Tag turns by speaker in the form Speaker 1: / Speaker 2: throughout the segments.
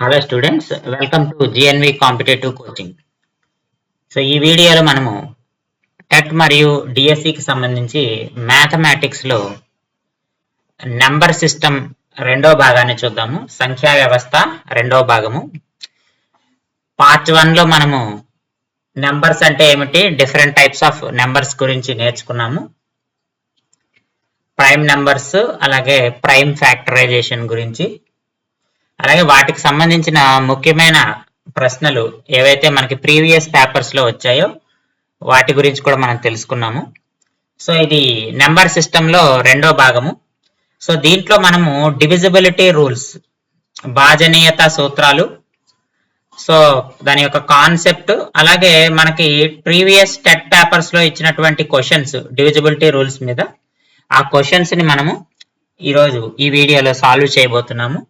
Speaker 1: Hello students, welcome to GNV competitive coaching. So ఈ వీడియోలో మనము టెట్ మరియు డిఎస్సికి సంబంధించి మ్యాథమెటిక్స్లో నెంబర్ సిస్టమ్ రెండో భాగాన్ని చూద్దాము. సంఖ్యా వ్యవస్థ రెండో భాగము. పార్ట్ 1లో మనము నెంబర్స్ అంటే ఏమిటి, డిఫరెంట్ టైప్స్ ఆఫ్ నెంబర్స్ గురించి నేర్చుకున్నాము. ప్రైమ్ నెంబర్స్ అలాగే ప్రైమ్ ఫ్యాక్టరైజేషన్ గురించి, అలాగే వాటికి సంబంధించిన ముఖ్యమైన ప్రశ్నలు ఏవైతే మనకి ప్రీవియస్ పేపర్స్ లో వచ్చాయో వాటి గురించి కూడా మనం తెలుసుకున్నాము. సో ఇది నెంబర్ సిస్టమ్ లో రెండో భాగము. సో దీంట్లో మనము డివిజిబిలిటీ రూల్స్, భాజనీయత సూత్రాలు, సో దాని యొక్క కాన్సెప్ట్, అలాగే మనకి ప్రీవియస్ టెట్ పేపర్స్ లో ఇచ్చినటువంటి క్వశ్చన్స్ డివిజిబిలిటీ రూల్స్ మీద, ఆ క్వశ్చన్స్ ని మనము ఈరోజు ఈ వీడియోలో సాల్వ్ చేయబోతున్నాము.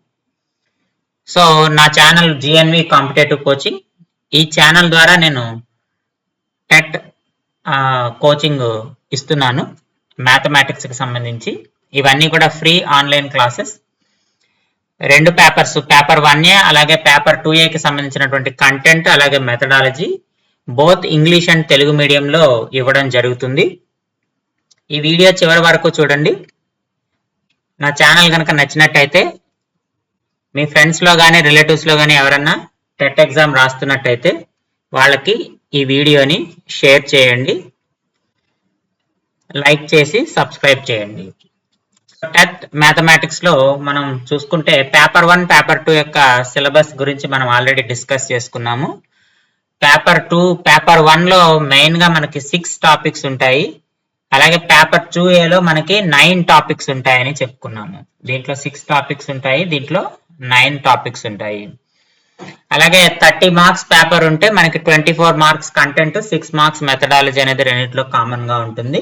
Speaker 1: సో నా ఛానల్ జిఎన్వి కాంపిటేటివ్ కోచింగ్. ఈ ఛానల్ ద్వారా నేను టెట్ కోచింగ్ ఇస్తున్నాను మ్యాథమెటిక్స్కి సంబంధించి. ఇవన్నీ కూడా ఫ్రీ ఆన్లైన్ క్లాసెస్. రెండు పేపర్స్, పేపర్ 1A అలాగే పేపర్ 2Aకి సంబంధించినటువంటి కంటెంట్ అలాగే methodology both English and Telugu మీడియంలో ఇవ్వడం జరుగుతుంది. ఈ వీడియో చివరి వరకు చూడండి. నా ఛానల్ కనుక నచ్చినట్టయితే మీ ఫ్రెండ్స్లో కానీ రిలేటివ్స్లో కానీ ఎవరన్నా టెట్ ఎగ్జామ్ రాస్తున్నట్టయితే వాళ్ళకి ఈ వీడియోని షేర్ చేయండి, లైక్ చేసి సబ్స్క్రైబ్ చేయండి. టెట్ మ్యాథమెటిక్స్లో మనం చూసుకుంటే పేపర్ 1, పేపర్ 2 యొక్క సిలబస్ గురించి మనం ఆల్రెడీ డిస్కస్ చేసుకున్నాము. పేపర్ 1లో మెయిన్గా మనకి 6 టాపిక్స్ ఉంటాయి. అలాగే పేపర్ 2Aలో మనకి 9 టాపిక్స్ ఉంటాయని చెప్పుకున్నాము. దీంట్లో 6 టాపిక్స్ ఉంటాయి, దీంట్లో 9 టాపిక్స్ ఉంటాయి. అలాగే 30 మార్క్స్ పేపర్ ఉంటే మనకి 24 మార్క్స్ కంటెంట్, 6 మార్క్స్ మెథడాలజీ అనేది రెండిట్లో కామన్ గా ఉంటుంది.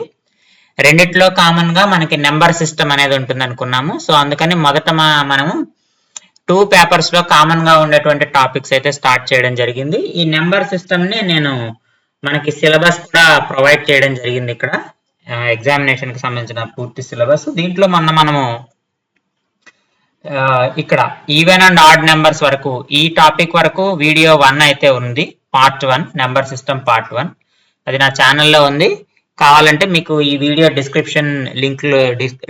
Speaker 1: రెండిట్లో కామన్ గా మనకి నెంబర్ సిస్టమ్ అనేది ఉంటుంది అనుకున్నాము. సో అందుకని మొదట మనము 2 పేపర్స్ లో కామన్ గా ఉండేటువంటి టాపిక్స్ అయితే స్టార్ట్ చేయడం జరిగింది. ఈ నెంబర్ సిస్టమ్ ని నేను మనకి సిలబస్ కూడా ప్రొవైడ్ చేయడం జరిగింది ఇక్కడ, ఎగ్జామినేషన్ కి సంబంధించిన పూర్తి సిలబస్. దీంట్లో మనము ఇక్కడ ఈవెన్ అండ్ ఆడ్ నెంబర్స్ వరకు, ఈ టాపిక్ వరకు వీడియో 1 అయితే ఉంది, పార్ట్ 1 నెంబర్ సిస్టమ్ పార్ట్ 1. అది నా ఛానల్లో ఉంది. కావాలంటే మీకు ఈ వీడియో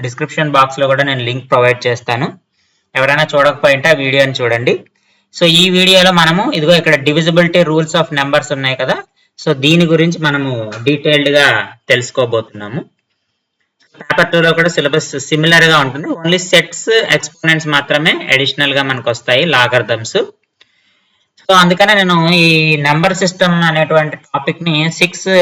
Speaker 1: డిస్క్రిప్షన్ బాక్స్ లో కూడా నేను లింక్ ప్రొవైడ్ చేస్తాను. ఎవరైనా చూడకపోయింటే ఆ వీడియోని చూడండి. సో ఈ వీడియోలో మనము ఇదిగో ఇక్కడ డివిజిబిలిటీ రూల్స్ ఆఫ్ నెంబర్స్ ఉన్నాయి కదా, సో దీని గురించి మనము డీటెయిల్డ్ గా తెలుసుకోబోతున్నాము. పేపర్ 2లో కూడా సిలబస్ సిమిలర్ గా ఉంటుంది, ఓన్లీ సెట్స్ ఎక్స్పోనెంట్స్ మాత్రమే అడిషనల్ గా మనకు వస్తాయి, లాగర్థమ్స్. సో అందుకనే నేను ఈ నెంబర్ సిస్టమ్ అనేటువంటి టాపిక్ ని 6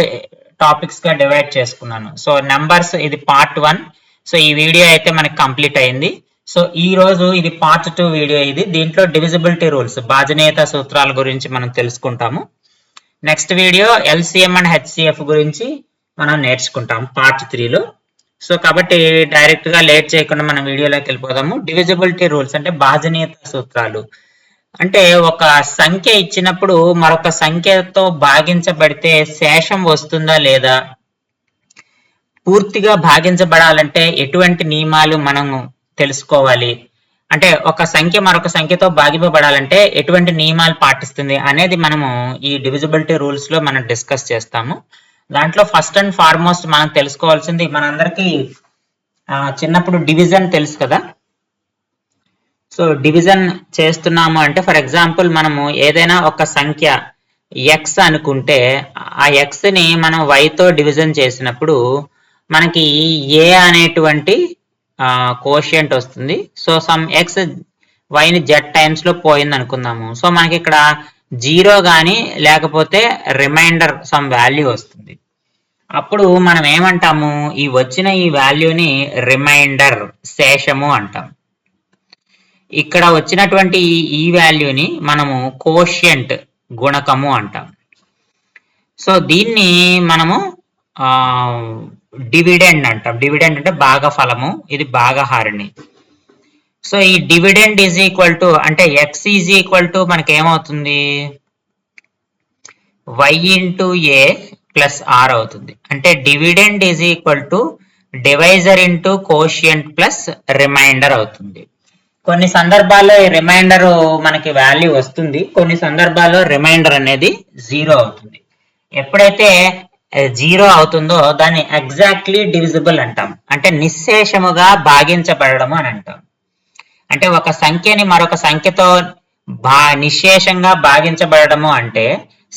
Speaker 1: టాపిక్స్ గా డివైడ్ చేసుకున్నాను. సో నెంబర్స్ ఇది పార్ట్ 1. సో ఈ వీడియో అయితే మనకి కంప్లీట్ అయింది. సో ఈ రోజు ఇది పార్ట్ 2 వీడియో. ఇది దీంట్లో డివిజిబిలిటీ రూల్స్, భాజనీయత సూత్రాల గురించి మనం తెలుసుకుంటాము. Next video LCM and HCF గురించి మనం నేర్చుకుంటాం పార్ట్ 3లో. సో కాబట్టి డైరెక్ట్ గా లేట్ చేయకుండా మనం వీడియోలోకి వెళ్ళిపోదాము. డివిజిబిలిటీ రూల్స్ అంటే భాజనీయత సూత్రాలు. అంటే ఒక సంఖ్య ఇచ్చినప్పుడు మరొక సంఖ్యతో భాగించబడితే శేషం వస్తుందా లేదా, పూర్తిగా భాగించబడాలంటే ఎటువంటి నియమాలు మనం తెలుసుకోవాలి, అంటే ఒక సంఖ్య మరొక సంఖ్యతో భాగింపబడాలంటే ఎటువంటి నియమాలు పాటిస్తుంది అనేది మనము ఈ డివిజిబిలిటీ రూల్స్ లో మనం డిస్కస్ చేస్తాము. దాంట్లో ఫస్ట్ అండ్ ఫార్మోస్ట్ మనం తెలుసుకోవాల్సింది, మనందరికీ చిన్నప్పుడు డివిజన్ తెలుసు కదా. సో డివిజన్ చేస్తున్నాము అంటే ఫర్ ఎగ్జాంపుల్ మనము ఏదైనా ఒక సంఖ్య ఎక్స్ అనుకుంటే ఆ ఎక్స్ ని మనం వైతో డివిజన్ చేసినప్పుడు మనకి ఏ అనేటువంటి కోషియంట్ వస్తుంది. సో సమ్ ఎక్స్ వైని జెడ్ టైమ్స్ లో పోయింది అనుకుందాము. సో మనకి ఇక్కడ 0 కానీ లేకపోతే రిమైండర్ సమ్ వాల్యూ వస్తుంది. అప్పుడు మనం ఏమంటాము, ఈ వచ్చిన ఈ వాల్యూని రిమైండర్, శేషము అంటాం. ఇక్కడ వచ్చినటువంటి ఈ వాల్యూని మనము కోషియంట్, గుణకము అంటాం. సో దీన్ని మనము డివిడెండ్ అంటాం. డివిడెండ్ అంటే భాగఫలము, ఇది భాగహారిణి. సో ఈ డివిడెండ్ ఈజ్ ఈక్వల్ టు, అంటే ఎక్స్ ఈజ్ ఈక్వల్ టు మనకి ఏమవుతుంది, y into a plus r అవుతుంది. అంటే dividend is equal to divisor into quotient plus remainder అవుతుంది. కొన్ని సందర్భాల్లో ఈ రిమైండర్ మనకి వాల్యూ వస్తుంది, కొన్ని సందర్భాల్లో రిమైండర్ అనేది 0 అవుతుంది. ఎప్పుడైతే 0 అవుతుందో దాన్ని ఎగ్జాక్ట్లీ డివిజిబుల్ అంటాం, అంటే నిశ్శేషముగా భాగించబడము అని అంటాం. అంటే ఒక సంఖ్యని మరొక సంఖ్యతో నిశ్శేషంగా భాగించబడము అంటే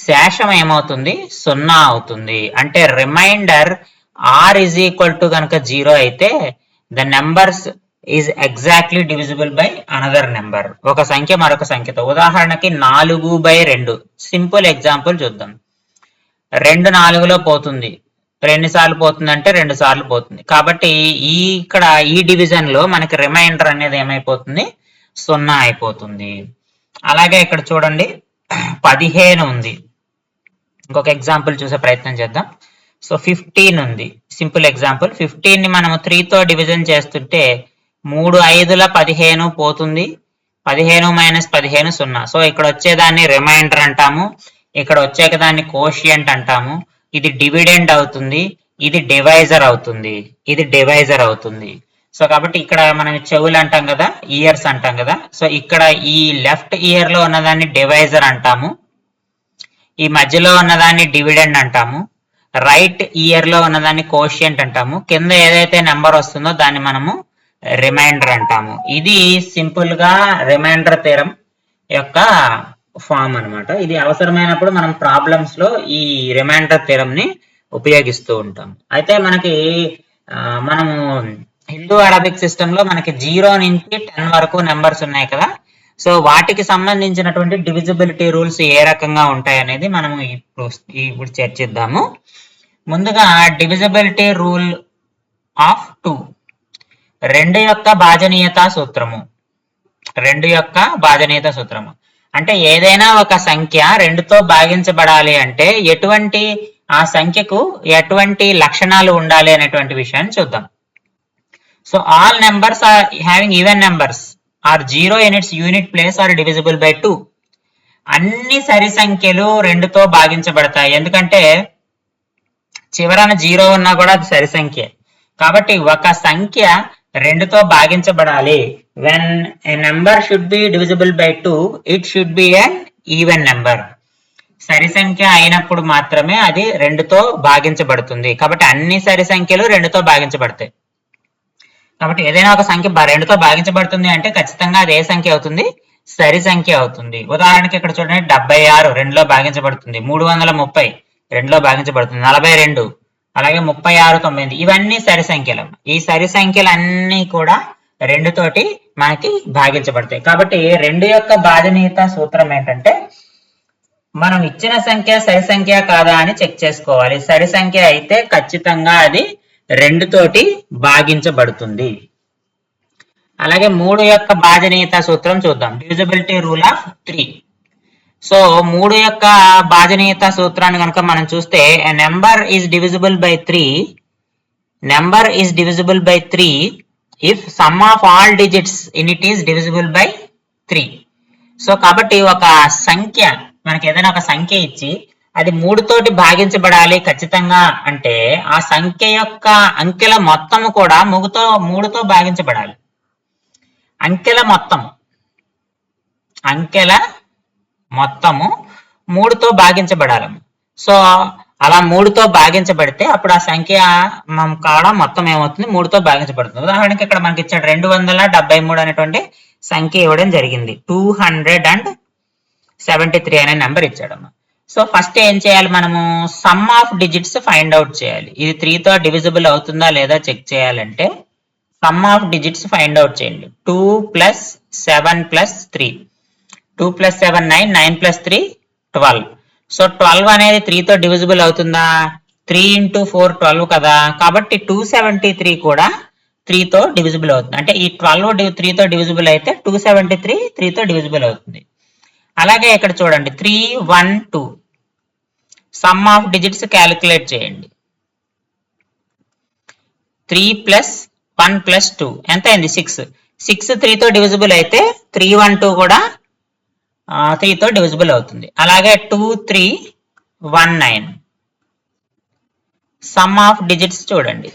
Speaker 1: శేషం ఏమవుతుంది, 0 అవుతుంది. అంటే remainder r is equal to కనుక 0 అయితే the numbers is exactly divisible by another number. ఒక సంఖ్య మరొక సంఖ్యతో, ఉదాహరణకి 4/2 సింపుల్ ఎగ్జాంపుల్ చూద్దాం. 2 4లో పోతుంది, 2 సార్లు పోతుంది అంటే 2 సార్లు పోతుంది. కాబట్టి ఇక్కడ ఈ డివిజన్ లో మనకి రిమైండర్ అనేది ఏమైపోతుంది, 0 అయిపోతుంది. అలాగే ఇక్కడ చూడండి 15 ఉంది, ఇంకొక ఎగ్జాంపుల్ చూసే ప్రయత్నం చేద్దాం. సో 15 ఉంది, సింపుల్ ఎగ్జాంపుల్. 15 ని మనము 3తో డివిజన్ చేస్తుంటే 3 5ల 15 పోతుంది, 15 - 15 0. సో ఇక్కడ వచ్చేదాన్ని రిమైండర్ అంటాము, ఇక్కడ వచ్చేక దాన్ని కోషియంట్ అంటాము. ఇది డివిడెండ్ అవుతుంది, ఇది డివైజర్ అవుతుంది, ఇది డివైజర్ అవుతుంది. సో కాబట్టి ఇక్కడ మనం చెవులు అంటాం కదా, ఇయర్స్ అంటాం కదా. సో ఇక్కడ ఈ లెఫ్ట్ ఇయర్ లో ఉన్నదాన్ని డివైజర్ అంటాము, ఈ మధ్యలో ఉన్నదాన్ని డివిడెండ్ అంటాము, రైట్ ఇయర్ లో ఉన్నదాన్ని కోషియంట్ అంటాము, కింద ఏదైతే నెంబర్ వస్తుందో దాన్ని మనము రిమైండర్ అంటాము. ఇది సింపుల్ గా రిమైండర్ థీరం యొక్క ఫామ్ అన్నమాట. ఇది అవసరమైనప్పుడు మనం ప్రాబ్లమ్స్ లో ఈ రిమైండర్ థీరం ని ఉపయోగిస్తూ ఉంటాం. అయితే మనకి మనము హిందూ అరబిక్ సిస్టమ్ లో మనకి 0 నుంచి 10 వరకు నెంబర్స్ ఉన్నాయి కదా. సో వాటికి సంబంధించినటువంటి డివిజిబిలిటీ రూల్స్ ఏ రకంగా ఉంటాయి అనేది మనము ఇప్పుడు చర్చిద్దాము. ముందుగా డివిజిబిలిటీ రూల్ ఆఫ్ 2, 2 యొక్క భాజనీయత సూత్రము. 2 యొక్క భాజనీయత సూత్రము అంటే ఏదైనా ఒక సంఖ్య 2తో భాగించబడాలి అంటే ఎటువంటి ఆ సంఖ్యకు ఎటువంటి లక్షణాలు ఉండాలి అనేటువంటి విషయాన్ని చూద్దాం. So all numbers are having even numbers are 0 in its unit place are divisible by 2. అన్ని సరి సంఖ్యలు 2తో భాగించబడతాయి, ఎందుకంటే చివరన 0 ఉన్నా కూడా అది సరి సంఖ్య. కాబట్టి ఒక సంఖ్య 2తో భాగించబడాలి. when a number should be divisible by 2, it should be an even number. సరి సంఖ్య అయినప్పుడు మాత్రమే అది 2తో భాగించబడుతుంది. కాబట్టి అన్ని సరి సంఖ్యలు 2తో భాగించబడతాయి. కాబట్టి ఏదైనా ఒక సంఖ్య 2తో భాగించబడుతుంది అంటే ఖచ్చితంగా అది ఏ సంఖ్య అవుతుంది, సరి సంఖ్య అవుతుంది. ఉదాహరణకి ఇక్కడ చూడండి 76 2లో భాగించబడుతుంది, 330 2లో భాగించబడుతుంది, 42 అలాగే 36 9 ఇవన్నీ సరి సంఖ్యలు. ఈ సరి సంఖ్యలన్నీ కూడా 2 తోటి మనకి భాగించబడతాయి. కాబట్టి 2 యొక్క భాజనీయత సూత్రం ఏంటంటే మనం ఇచ్చిన సంఖ్య సరి సంఖ్య కాదా అని చెక్ చేసుకోవాలి. సరి సంఖ్య అయితే ఖచ్చితంగా అది 2 తోటి భాగించబడుతుంది. అలాగే 3 యొక్క భాజనీయత సూత్రం చూద్దాం, డివిజిబిలిటీ రూల్ ఆఫ్ 3. సో 3 యొక్క భాజనీయత సూత్రాన్ని కనుక మనం చూస్తే number is divisible by 3, number is divisible by 3 if some of all digits in it is divisible by 3. So కాబట్టి ఒక సంఖ్య మనకి ఏదైనా ఒక సంఖ్య ఇచ్చి అది 3 తోటి భాగించబడాలి ఖచ్చితంగా అంటే ఆ సంఖ్య యొక్క అంకెల మొత్తము కూడా 3తో భాగించబడాలి. అంకెల మొత్తము 3తో భాగించబడాలి. సో అలా 3తో భాగించబడితే అప్పుడు ఆ సంఖ్య కాడ మొత్తం ఏమవుతుంది, 3తో భాగించబడుతుంది. ఉదాహరణకి ఇక్కడ మనకి ఇచ్చాడు 273 అనేటువంటి సంఖ్య ఇవ్వడం జరిగింది, 273 అనే నెంబర్ ఇచ్చాడమ్మ. సో ఫస్ట్ ఏం చేయాలి, మనము some of digits find out చేయాలి. ఇది 3తో డివిజిబుల్ అవుతుందా లేదా చెక్ చేయాలంటే some of digits find out చేయండి. 2 + 7 + 3, 2 + 7 9, 9 + 3 12. సో 12 అనేది 3తో డివిజిబుల్ అవుతుందా, 3 × 4 12 కదా. కాబట్టి 273 కూడా 3తో డివిజిబుల్ అవుతుంది. అంటే ఈ 12 3తో డివిజిబుల్ అయితే 273 3తో డివిజిబుల్ అవుతుంది. అలాగే ఇక్కడ చూడండి 3 1 2 సమ్ ఆఫ్ డిజిట్స్ క్యాలిక్యులేట్ చేయండి. 3 + 1 + 2 ఎంత అయింది, 6. 6 3తో డివిజిబుల్ అయితే 312 కూడా 3తో డివిజిబుల్ అవుతుంది. అలాగే 2 3 1 9 సమ్ ఆఫ్ డిజిట్స్ చూడండి,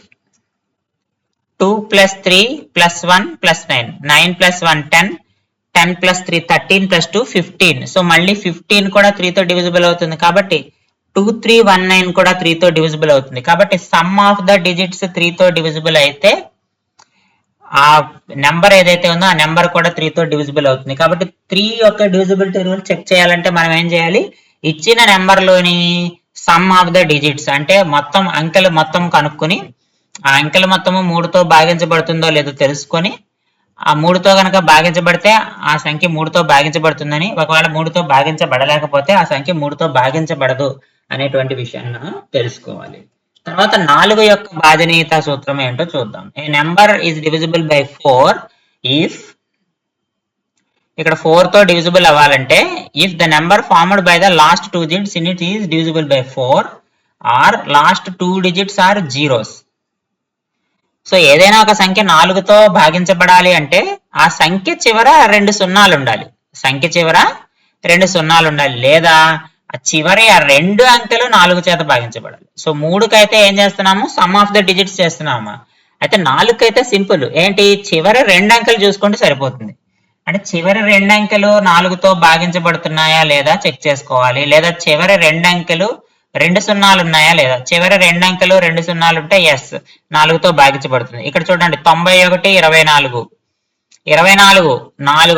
Speaker 1: 2 + 3 + 1 + 9, 9 + 1 10, 10 + 3 13 + 2 15. సో మళ్ళీ 15 కూడా 3 తో డివిజిబుల్ అవుతుంది కాబట్టి 2319 కూడా 3 తో డివిజిబుల్ అవుతుంది. కాబట్టి సమ్ ఆఫ్ ద డిజిట్స్ 3 తో డివిజిబుల్ అయితే ఆ నెంబర్ ఏదైతే ఉందో ఆ నెంబర్ కూడా 3 తో డివిజిబుల్ అవుతుంది. కాబట్టి 3 యొక్క డివిజిబిలిటీ రూల్ చెక్ చేయాలంటే మనం ఏం చేయాలి, ఇచ్చిన నెంబర్ లోని సమ్ ఆఫ్ ద డిజిట్స్ అంటే మొత్తం అంకెలు మొత్తం కనుక్కొని ఆ అంకెల మొత్తము 3తో భాగించబడుతుందో లేదో తెలుసుకొని ఆ 3తో కనుక భాగించబడితే ఆ సంఖ్య 3తో భాగించబడుతుందని, ఒకవేళ 3తో భాగించబడలేకపోతే ఆ సంఖ్య 3తో భాగించబడదు అనేటువంటి విషయాన్ని మనం తెలుసుకోవాలి. తర్వాత 4 యొక్క భాజనీయత సూత్రం ఏంటో చూద్దాం. A number is divisible by 4 if, ఇక్కడ 4 తో డివిజిబుల్ అవ్వాలంటే if the number formed by the last 2 digits in it is divisible by 4 or last 2 digits are zeros. So ఏదైనా ఒక సంఖ్య 4తో భాగించబడాలి అంటే ఆ సంఖ్య చివర 2 సున్నాలు ఉండాలి, సంఖ్య చివర 2 సున్నాలు ఉండాలి, లేదా ఆ చివరి ఆ 2 అంకెలు 4 చేత భాగించబడాలి. సో 3కి అయితే ఏం చేస్తున్నాము, సమ్ ఆఫ్ ద డిజిట్స్ చేస్తున్నాము. అయితే 4కి అయితే సింపుల్, ఏంటి, చివరి 2 అంకెలు చూసుకుంటే సరిపోతుంది. అంటే చివరి 2 అంకెలు 4తో భాగించబడుతున్నాయా లేదా చెక్ చేసుకోవాలి, లేదా చివరి 2 అంకెలు 2 సున్నాలు ఉన్నాయా లేదా. చివరి 2 అంకెలు 2 సున్నాలు ఉంటే ఎస్ 4తో భాగించబడుతుంది. ఇక్కడ చూడండి 91 24, 24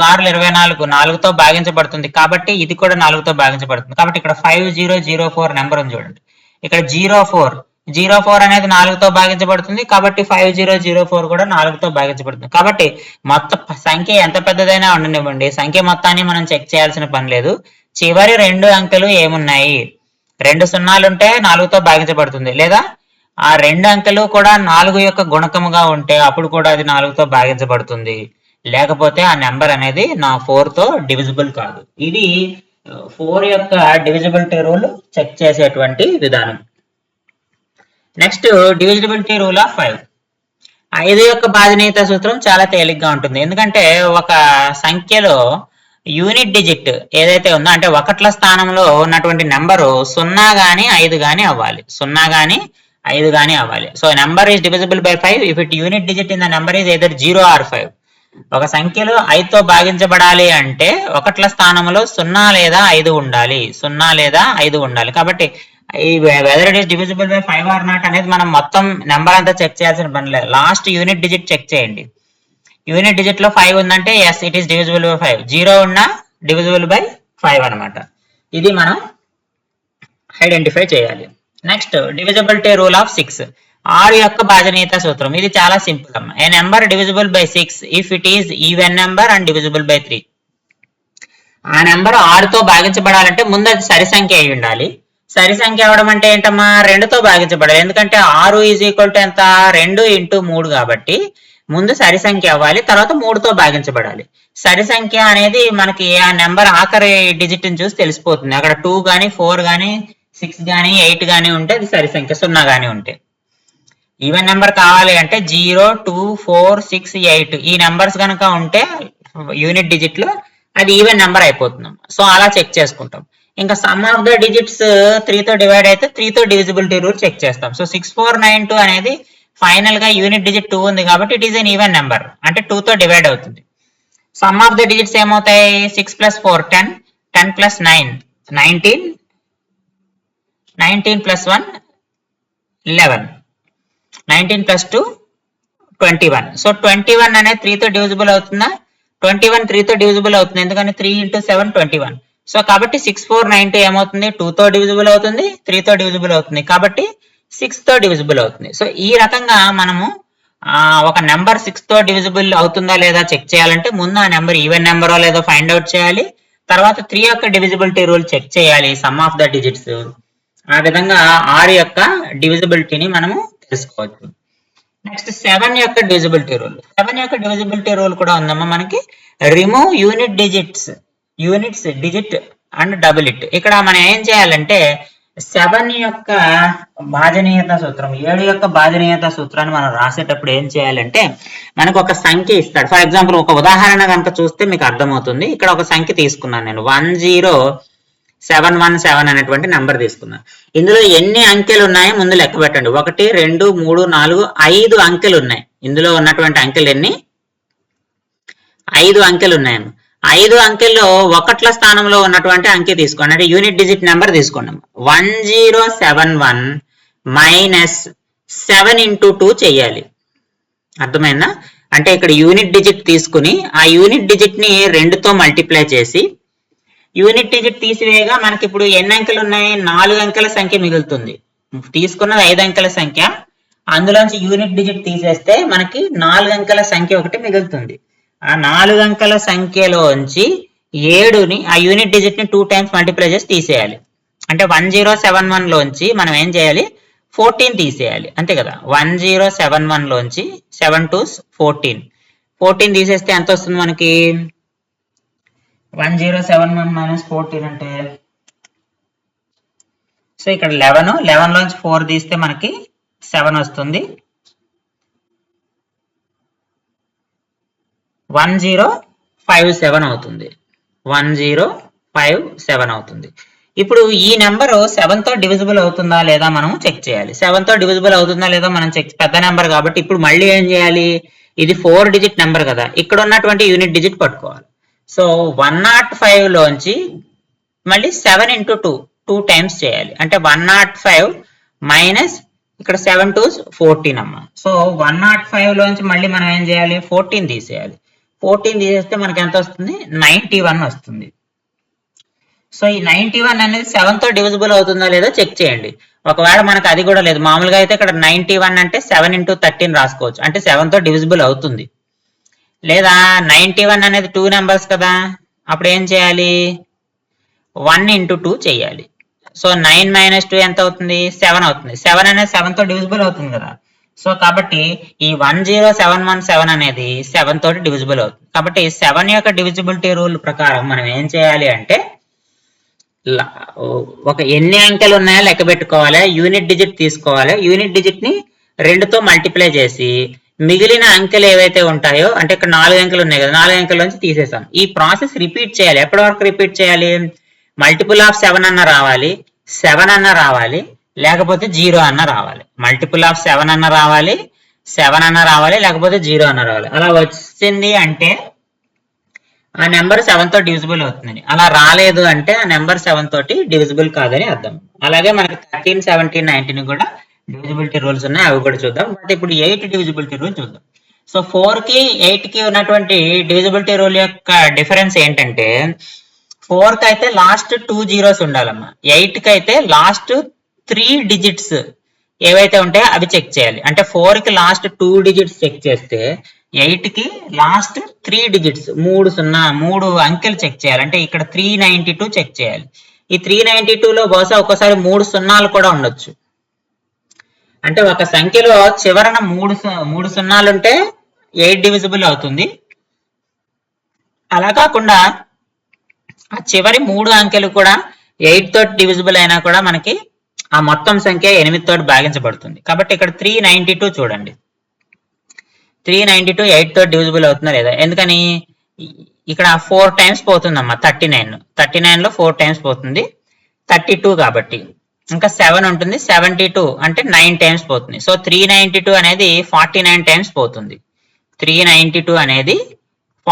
Speaker 1: 4 6 24 4తో భాగించబడుతుంది కాబట్టి ఇది కూడా 4తో భాగించబడుతుంది. కాబట్టి ఇక్కడ 5004 నెంబర్ ఉంది చూడండి, ఇక్కడ 04 అనేది 4తో భాగించబడుతుంది కాబట్టి 5004 కూడా 4తో భాగించబడుతుంది. కాబట్టి మొత్తం సంఖ్య ఎంత పెద్దదైనా ఉండనివ్వండి, సంఖ్య మొత్తాన్ని మనం చెక్ చేయాల్సిన పని లేదు. చివరి 2 అంకెలు ఏమున్నాయి, 2 సున్నాలు ఉంటే 4తో భాగించబడుతుంది, లేదా ఆ 2 అంకెలు కూడా 4 యొక్క గుణకముగా ఉంటే అప్పుడు కూడా అది 4తో భాగించబడుతుంది, లేకపోతే ఆ నెంబర్ అనేది 4తో డివిజిబుల్ కాదు. ఇది 4 యొక్క డివిజిబిలిటీ రూల్ చెక్ చేసేటువంటి విధానం. Next divisibility rule of 5. 5 యొక్క భాజనీయత సూత్రం చాలా తేలిగ్గా ఉంటుంది, ఎందుకంటే ఒక సంఖ్యలో యూనిట్ డిజిట్ ఏదైతే ఉందో అంటే ఒకట్ల స్థానంలో ఉన్నటువంటి నెంబరు 0 గాని 5 గాని అవ్వాలి, 0 గాని 5 గాని అవ్వాలి. So number is divisible by 5 if it unit digit in the number is either 0 or 5. ఒక సంఖ్యలో 5తో భాగించబడాలి అంటే ఒకట్ల స్థానంలో 0 లేదా 5 ఉండాలి, 0 లేదా 5 ఉండాలి. కాబట్టి ఈ whether it is divisible by 5 or not అనేది మనం మొత్తం నెంబర్ అంతా చెక్ చేయాల్సిన పని లేదు, లాస్ట్ యూనిట్ డిజిట్ చెక్ చేయండి. యూనిట్ డిజిట్ లో 5 ఉందంటే yes it is divisible by 5, 0 ఉన్నా డివిజిబుల్ బై 5 అనమాట. ఇది మనం ఐడెంటిఫై చేయాలి. Next divisibility rule of 6. 6 యొక్క భాజనీయత సూత్రం ఇది చాలా సింపుల్ అమ్మా. A number divisible by 6 if it is even number and divisible by 3. ఆ నెంబర్ 6తో భాగించబడాలంటే ముందు అది సరి సంఖ్య అయి ఉండాలి. సరి సంఖ్య అవడం అంటే ఏంటమ్మా, 2తో భాగించబడాలి, ఎందుకంటే 6 ఈజ్ ఈక్వల్ టు ఎంత, 2 × 3 కాబట్టి ముందు సరి సంఖ్య అవ్వాలి, తర్వాత 3తో భాగించబడాలి. సరి సంఖ్య అనేది మనకి ఆ నెంబర్ ఆఖరి డిజిట్ ని చూసి తెలిసిపోతుంది. అక్కడ 2 గానీ 4 గానీ 6 గానీ 8 గానీ ఉంటే అది సరి సంఖ్య, 0 గానీ ఉంటే. ఈవెన్ నెంబర్ కావాలి అంటే 0, 2, 4, 6, 8 ఈ నెంబర్స్ కనుక ఉంటే యూనిట్ డిజిట్ లో అది ఈవెన్ నెంబర్ అయిపోతుంది. సో అలా చెక్ చేసుకుంటాం. ఇంకా సమ్ ఆఫ్ ద డిజిట్స్ 3తో డివైడ్ అయితే 3తో డివిజిబిలిటీ రూల్ చెక్ చేస్తాం. సో 6492 అనేది ఫైనల్ గా యూనిట్ డిజిట్ 2 ఉంది కాబట్టి it is an even number, అంటే 2తో డివైడ్ అవుతుంది. సమ్ ఆఫ్ ద డిజిట్స్ ఏమవుతాయి, 6 + 4 10, 10 + 9 19, 19 + 1 11, 19 + 2 21. సో 21 అనేది 3తో డివిజిబుల్ అవుతుందా, 21 3తో డివిజిబుల్ అవుతుంది, ఎందుకని 3 × 7 21. సో కాబట్టి 6492 ఏమవుతుంది, 2తో డివిజిబుల్ అవుతుంది, 3తో డివిజిబుల్ అవుతుంది, కాబట్టి 6తో డివిజిబుల్ అవుతుంది. సో ఈ రకంగా మనము ఒక నెంబర్ 6తో డివిజిబుల్ అవుతుందా లేదా చెక్ చేయాలంటే ముందు ఆ నెంబర్ ఈవెన్ నెంబరో లేదో ఫైండ్ అవుట్ చేయాలి, తర్వాత 3 యొక్క డివిజిబిలిటీ రూల్ చెక్ చేయాలి, సమ్ ఆఫ్ ద డిజిట్స్. ఆ విధంగా 6 యొక్క డివిజిబిలిటీని మనము తెలుసుకోవచ్చు. నెక్స్ట్ 7 యొక్క డివిజిబిలిటీ రూల్. 7 యొక్క డివిజిబిలిటీ రూల్ కూడా ఉందమ్మా మనకి. Remove unit digits, units digit and double it. ఇక్కడ మనం ఏం చేయాలంటే 7 యొక్క భాజనీయత సూత్రం, 7 యొక్క భాజనీయత సూత్రాన్ని మనం రాసేటప్పుడు ఏం చేయాలంటే మనకు ఒక సంఖ్య ఇస్తాడు. ఫర్ ఎగ్జాంపుల్ ఒక ఉదాహరణ కనుక చూస్తే మీకు అర్థమవుతుంది. ఇక్కడ ఒక సంఖ్య తీసుకున్నాను నేను, 10717 అనేటువంటి నెంబర్ తీసుకున్నాను. ఇందులో ఎన్ని అంకెలు ఉన్నాయో ముందు లెక్క పెట్టండి. 1 2 3 4 5 అంకెలు ఉన్నాయి ఇందులో ఉన్నటువంటి అంకెలు ఎన్ని? 5 అంకెలు ఉన్నాయమ్మ. 5 అంకెల్లో ఒకట్ల స్థానంలో ఉన్నటువంటి అంకె తీసుకోండి, అంటే యూనిట్ డిజిట్ నెంబర్ తీసుకోండి. 1071 మైనస్ 7 ఇంటూ 2 చెయ్యాలి. అర్థమైందా? అంటే ఇక్కడ యూనిట్ డిజిట్ తీసుకుని ఆ యూనిట్ డిజిట్ ని 2తో మల్టిప్లై చేసి యూనిట్ డిజిట్ తీసివేయగా మనకి ఇప్పుడు ఎన్ని అంకెలు ఉన్నాయి? 4 అంకెల సంఖ్య మిగులుతుంది. తీసుకున్నది 5 అంకెల సంఖ్య, అందులోంచి యూనిట్ డిజిట్ తీసేస్తే మనకి 4 అంకెల సంఖ్య ఒకటి మిగులుతుంది. ఆ 4 అంకెల సంఖ్యలోంచి 7ని ఆ యూనిట్ డిజిట్ ని 2 టైమ్స్ మల్టిప్లై చేసి తీసేయాలి. అంటే 1071 లోంచి మనం ఏం చేయాలి? 14 తీసేయాలి, అంతే కదా. 1071 లోంచి 7 2s 14 తీసేస్తే ఎంత వస్తుంది మనకి? 1071 మైనస్ 14 అంటే, సో ఇక్కడ 11 లోంచి 4 తీస్తే మనకి 7 వస్తుంది. 1057 అవుతుంది. 1057 అవుతుంది. ఇప్పుడు ఈ నెంబర్ 7 తో డివిజిబుల్ అవుతుందా లేదా మనం చెక్ చేయాలి. 7 తో డివిజిబుల్ అవుతుందా లేదా మనం చెక్, పెద్ద నెంబర్ కాబట్టి ఇప్పుడు మళ్ళీ ఏం చేయాలి? ఇది 4 డిజిట్ నెంబర్ కదా, ఇక్కడ ఉన్నటువంటి యూనిట్ డిజిట్ పట్టుకోవాలి. సో 105 లోంచి మళ్ళీ 7 ఇంటూ 2 టైమ్స్ చేయాలి. అంటే 105 మైనస్ ఇక్కడ 7 2s 14 అమ్మ. సో 105 లోంచి మళ్ళీ మనం ఏం చేయాలి? 14 తీసేయాలి. 14 తీసేస్తే మనకి ఎంత వస్తుంది? 91 వస్తుంది. సో ఈ 91 అనేది 7 తో డివిజిబుల్ అవుతుందా లేదో చెక్ చేయండి. ఒకవేళ మనకు అది కూడా లేదు, మామూలుగా అయితే ఇక్కడ 91 అంటే 7 ఇంటూ 13 రాసుకోవచ్చు, అంటే 7 తో డివిజిబుల్ అవుతుంది. లేదా 91 అనేది 2 నెంబర్స్ కదా, అప్పుడు ఏం చేయాలి? 1 ఇంటూ 2 చేయాలి. సో 9 మైనస్ 2 ఎంత అవుతుంది? 7 అవుతుంది. 7 అనేది 7 తో డివిజిబుల్ అవుతుంది కదా. సో కాబట్టి ఈ 10717 అనేది 7 తోటి డివిజిబుల్ అవుతుంది. కాబట్టి 7 యొక్క డివిజిబిలిటీ రూల్ ప్రకారం మనం ఏం చేయాలి అంటే, ఒక ఎన్ని అంకెలు ఉన్నాయో లెక్క పెట్టుకోవాలి, యూనిట్ డిజిట్ తీసుకోవాలి, యూనిట్ డిజిట్ ని 2తో మల్టిప్లై చేసి మిగిలిన అంకెలు ఏవైతే ఉంటాయో, అంటే ఇక్కడ 4 అంకెలు ఉన్నాయి కదా, 4 అంకెల నుంచి తీసేసాం. ఈ ప్రాసెస్ రిపీట్ చేయాలి. ఎప్పటి వరకు రిపీట్ చేయాలి? మల్టిపుల్ ఆఫ్ 7 అన్న రావాలి, 7 అన్న రావాలి, లేకపోతే 0 అన్న రావాలి. మల్టిపుల్ ఆఫ్ 7 అన్న రావాలి, 7 అన్న రావాలి, లేకపోతే 0 అన్న రావాలి. అలా వచ్చింది అంటే ఆ నెంబర్ 7 తో డివిజిబుల్ అవుతుంది. అలా రాలేదు అంటే ఆ నెంబర్ 7 తోటి డివిజిబుల్ కాదని అర్థం. అలాగే మనకి 13 17 19 కూడా డివిజిబిలిటీ రూల్స్ ఉన్నాయి, అవి కూడా చూద్దాం. బట్ ఇప్పుడు 8 డివిజిబిలిటీ రూల్ చూద్దాం. సో 4 కి 8 కి ఉన్నటువంటి డివిజిబిలిటీ రూల్ యొక్క డిఫరెన్స్ ఏంటంటే, 4 కి అయితే లాస్ట్ 2 జీరోస్ ఉండాలమ్మా, 8 కి అయితే లాస్ట్ 3 డిజిట్స్ ఏవైతే ఉంటాయో అవి చెక్ చేయాలి. అంటే 4 కి లాస్ట్ 2 డిజిట్స్ చెక్ చేస్తే 8 కి లాస్ట్ 3 డిజిట్స్ 3 అంకెలు చెక్ చేయాలి. అంటే ఇక్కడ 392 చెక్ చేయాలి. ఈ 392 లో బహుశా ఒక్కోసారి 3 సున్నాలు కూడా ఉండొచ్చు. అంటే ఒక సంఖ్యలో చివరన 3 సున్నాలు ఉంటే 8 డివిజిబుల్ అవుతుంది. అలా కాకుండా ఆ చివరి 3 అంకెలు కూడా 8 తోటి డివిజిబుల్ అయినా కూడా మనకి ఆ మొత్తం సంఖ్య 8 తోటి భాగించబడుతుంది. కాబట్టి ఇక్కడ 392 చూడండి, 392 8 తోటి డివిజిబుల్ అవుతుందా లేదా? ఎందుకని? ఇక్కడ 4 టైమ్స్ పోతుందమ్మా, 39 లో 4 టైమ్స్ పోతుంది, 32 కాబట్టి. ఇంకా 7 ఉంటుంది, 72 అంటే 9 టైమ్స్ పోతుంది. సో 392 అనేది 49 టైమ్స్ పోతుంది. 392 అనేది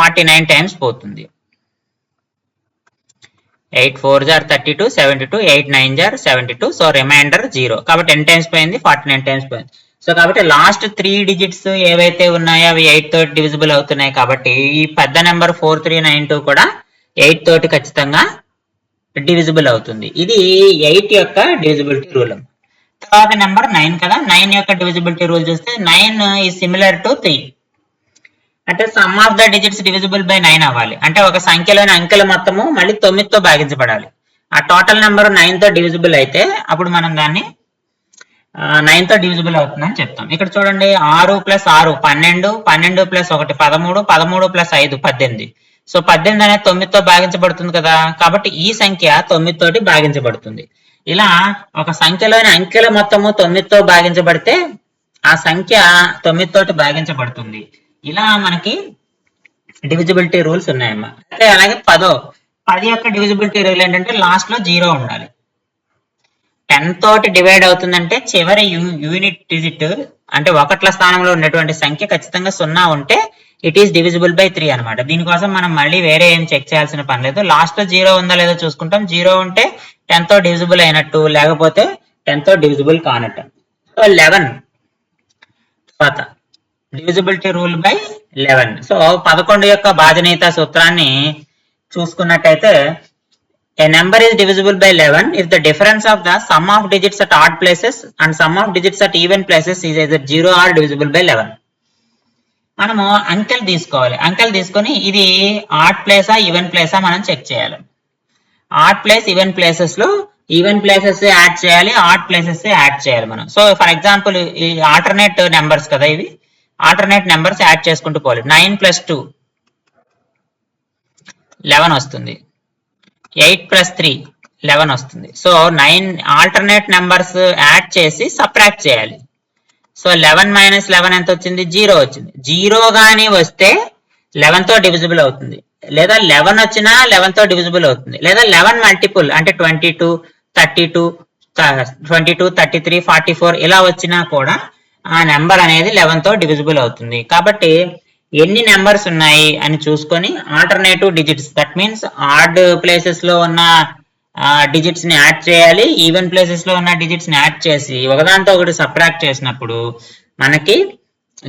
Speaker 1: 49 టైమ్స్ పోతుంది. 8 4s are 32, 72, 8 9s are 72. So remainder 0. కాబట్టి ఎన్ని టైమ్స్ పోయింది? 49 టైమ్స్ పోయింది. సో కాబట్టి లాస్ట్ 3 డిజిట్స్ ఏవైతే ఉన్నాయో అవి 8 తోటి డివిజిబుల్ అవుతున్నాయి. కాబట్టి ఈ పెద్ద నెంబర్ 4392 కూడా 8 తోటి ఖచ్చితంగా డివిజిబుల్ అవుతుంది. ఇది 8 యొక్క డివిజిబిలిటీ రూల్. తర్వాత నెంబర్ 9 కదా, 9 యొక్క డివిజిబిలిటీ రూల్ చూస్తే 9 ఈజ్ సిమిలర్ టు 3. అంటే some of the digits divisible by 9 అవ్వాలి. అంటే ఒక సంఖ్యలోని అంకెల మొత్తము మళ్ళీ 9తో భాగించబడాలి. ఆ టోటల్ నెంబర్ 9 తో డివిజిబుల్ అయితే అప్పుడు మనం దాన్ని 9 తో డివిజిబుల్ అవుతుందని చెప్తాం. ఇక్కడ చూడండి, 6 + 6 12, 12 + 1 13, 13 + 5 18. సో 18 అనేది 9తో భాగించబడుతుంది కదా, కాబట్టి ఈ సంఖ్య 9 తోటి భాగించబడుతుంది. ఇలా ఒక సంఖ్యలోని అంకెల మొత్తము 9తో భాగించబడితే ఆ సంఖ్య 9 తోటి భాగించబడుతుంది. ఇలా మనకి డివిజిబిలిటీ రూల్స్ ఉన్నాయమ్మా. అంటే అలాగే 10 యొక్క డివిజిబిలిటీ రూల్ ఏంటంటే లాస్ట్ లో 0 ఉండాలి. 10 తోటి డివైడ్ అవుతుందంటే చివరి యూనిట్ డిజిట్ అంటే ఒకట్ల స్థానంలో ఉన్నటువంటి సంఖ్య ఖచ్చితంగా 0 ఉంటే ఇట్ ఈస్ డివిజిబుల్ బై 3 అనమాట. దీనికోసం మనం మళ్ళీ వేరే ఏం చెక్ చేయాల్సిన పని లేదు. లాస్ట్ లో 0 ఉందా లేదో చూసుకుంటాం. 0 ఉంటే 10 తో డివిజిబుల్ అయినట్టు, లేకపోతే 10 తో డివిజిబుల్ కానట్టు. సో 11 తర్వాత డివిజిబిలిటీ రూల్ బై 11. సో 11 యొక్క బాధ్యత సూత్రాన్ని చూసుకున్నట్టయితే a number is divisible by 11 if the difference of the sum of digits at odd places and sum of digits at even places is either 0 or divisible by 11. మనము అంకెలు తీసుకోవాలి. అంకెలు తీసుకొని ఇది ఆడ్ ప్లేసా ఈవెన్ ప్లేసా మనం చెక్ చేయాలి. Add place even places లో even places add చేయాలి, ఆడ్ ప్లేసెస్ యాడ్ చేయాలి మనం. సో ఫర్ ఎగ్జాంపుల్ ఈ ఆల్టర్నేట్ నెంబర్స్ కదా, ఇవి ఆల్టర్నేట్ నెంబర్స్ యాడ్ చేసుకుంటూ పోవాలి. 9 + 2 11 వస్తుంది. 8 + 3 11 వస్తుంది. సో 9 ఆల్టర్నేట్ నెంబర్స్ యాడ్ చేసి సబ్ట్రాక్ట్ చేయాలి. సో 11 - 11 ఎంత వచ్చింది? 0 వచ్చింది. 0 గానీ వస్తే 11 తో డివిజిబుల్ అవుతుంది, లేదా 11 వచ్చినా 11 తో డివిజిబుల్ అవుతుంది, లేదా 11 మల్టిపుల్ అంటే 22, 32, 33, 44 ఇలా వచ్చినా కూడా ఆ నెంబర్ అనేది 11 తో డివిజిబుల్ అవుతుంది. కాబట్టి ఎన్ని నెంబర్స్ ఉన్నాయి అని చూసుకొని alternative digits, that means odd places లో ఉన్న డిజిట్స్ ని యాడ్ చేయాలి, ఈవెన్ ప్లేసెస్ లో ఉన్న డిజిట్స్ ని యాడ్ చేసి ఒకదాంతో ఒకటి సబ్ట్రాక్ట్ చేసినప్పుడు మనకి